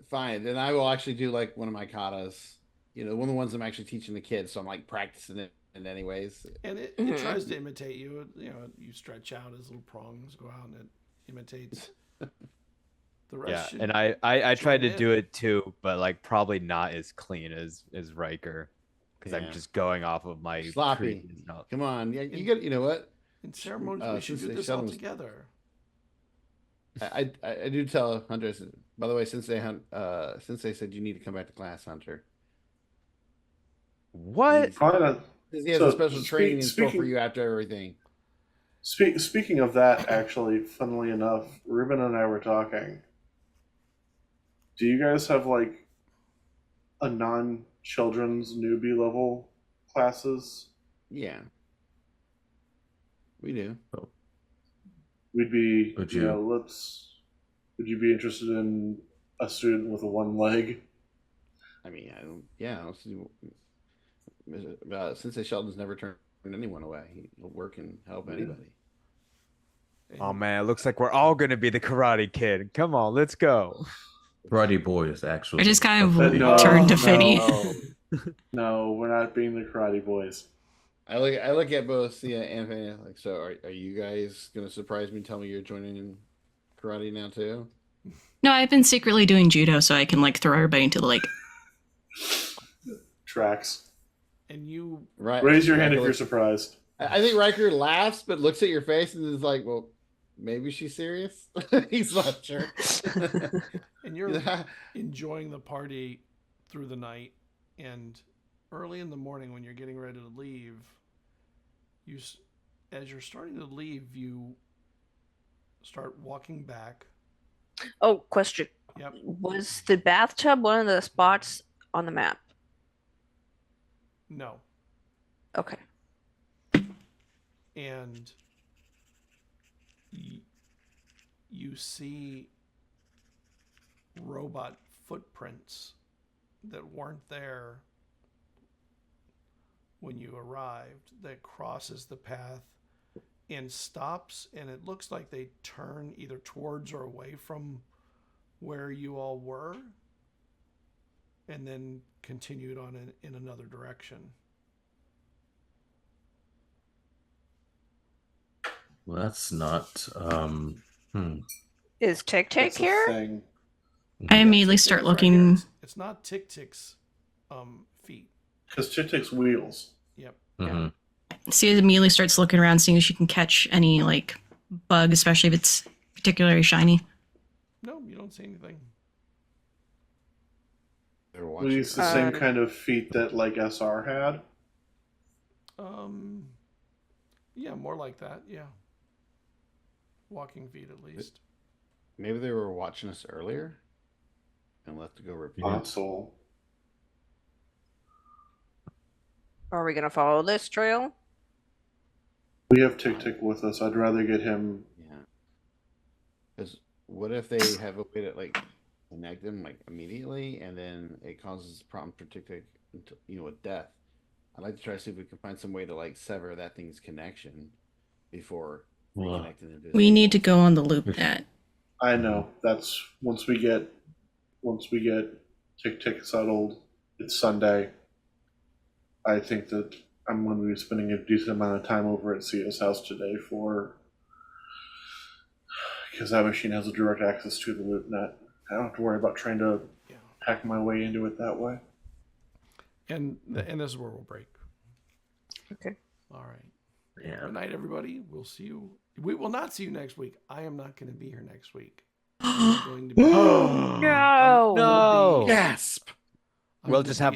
fine. Then I will actually do like one of my katas. You know, one of the ones I'm actually teaching the kids. So I'm like practicing it in anyways. And it tries to imitate you. You know, you stretch out as little prongs go out and it imitates. The rest and I tried to do it too, but like probably not as clean as Riker, because I'm just going off of my sloppy. Come on, yeah, you got. You know what? In ceremonies, we should do this all together. I do tell Hunter. By the way, since they said you need to come back to class, Hunter. What? He has a special training in store for you after everything. Speaking of that, actually, funnily enough, Ruben and I were talking. Do you guys have like a non-children's newbie level classes? Yeah, we do. We'd be. Would you be interested in a student with a one leg? I mean, I don't. Yeah, I'll see. Sensei Sheldon's never turned anyone away. He'll work and help anybody. Oh man, it looks like we're all gonna be the Karate Kid. Come on, let's go. Karate Boys, actually. I just kind of turned to Tiffany. No, we're not being the Karate Boys. I look at both Sia and Fanny. Like, so are you guys gonna surprise me and tell me you're joining in karate now too? No, I've been secretly doing judo so I can like throw everybody into the lake. Tracks. And you raise your hand if you're surprised. I think Riker laughs but looks at your face and is like, well, maybe she's serious. He's not sure. And you're enjoying the party through the night, and early in the morning when you're getting ready to leave, as you're starting to leave, you start walking back. Oh, question. Yep. Was the bathtub one of the spots on the map? No. Okay. And you see robot footprints that weren't there when you arrived, that crosses the path and stops, and it looks like they turn either towards or away from where you all were and then continued on in another direction. Well, that's not. Is Tic Tic here? I immediately start looking. It's not Tic Tic's feet. Because Tic Tic's wheels. Yep. Mm-hmm. Sia immediately starts looking around, seeing if she can catch any like bug, especially if it's particularly shiny. No, you don't see anything. We use the same kind of feet that like SR had. Yeah, more like that. Yeah. Walking feet, at least. Maybe they were watching us earlier and left to go repeat. Console. Are we gonna follow this trail? We have Tic Tic with us. I'd rather get him. Yeah. Because what if they have a way to like connect them like immediately, and then it causes problems for Tic Tic until, with death. I'd like to try to see if we can find some way to like sever that thing's connection before reconnecting into. We need to go on the loop net. I know. That's once we get tick settled. It's Sunday. I think that I'm going to be spending a decent amount of time over at Sia's house today because that machine has a direct access to the loop net. I don't have to worry about trying to hack my way into it that way. And this is where we'll break. Okay. All right. Yeah. Good night, everybody. We'll see you. We will not see you next week. I am not going to be here next week. No. No. Gasp. We'll just have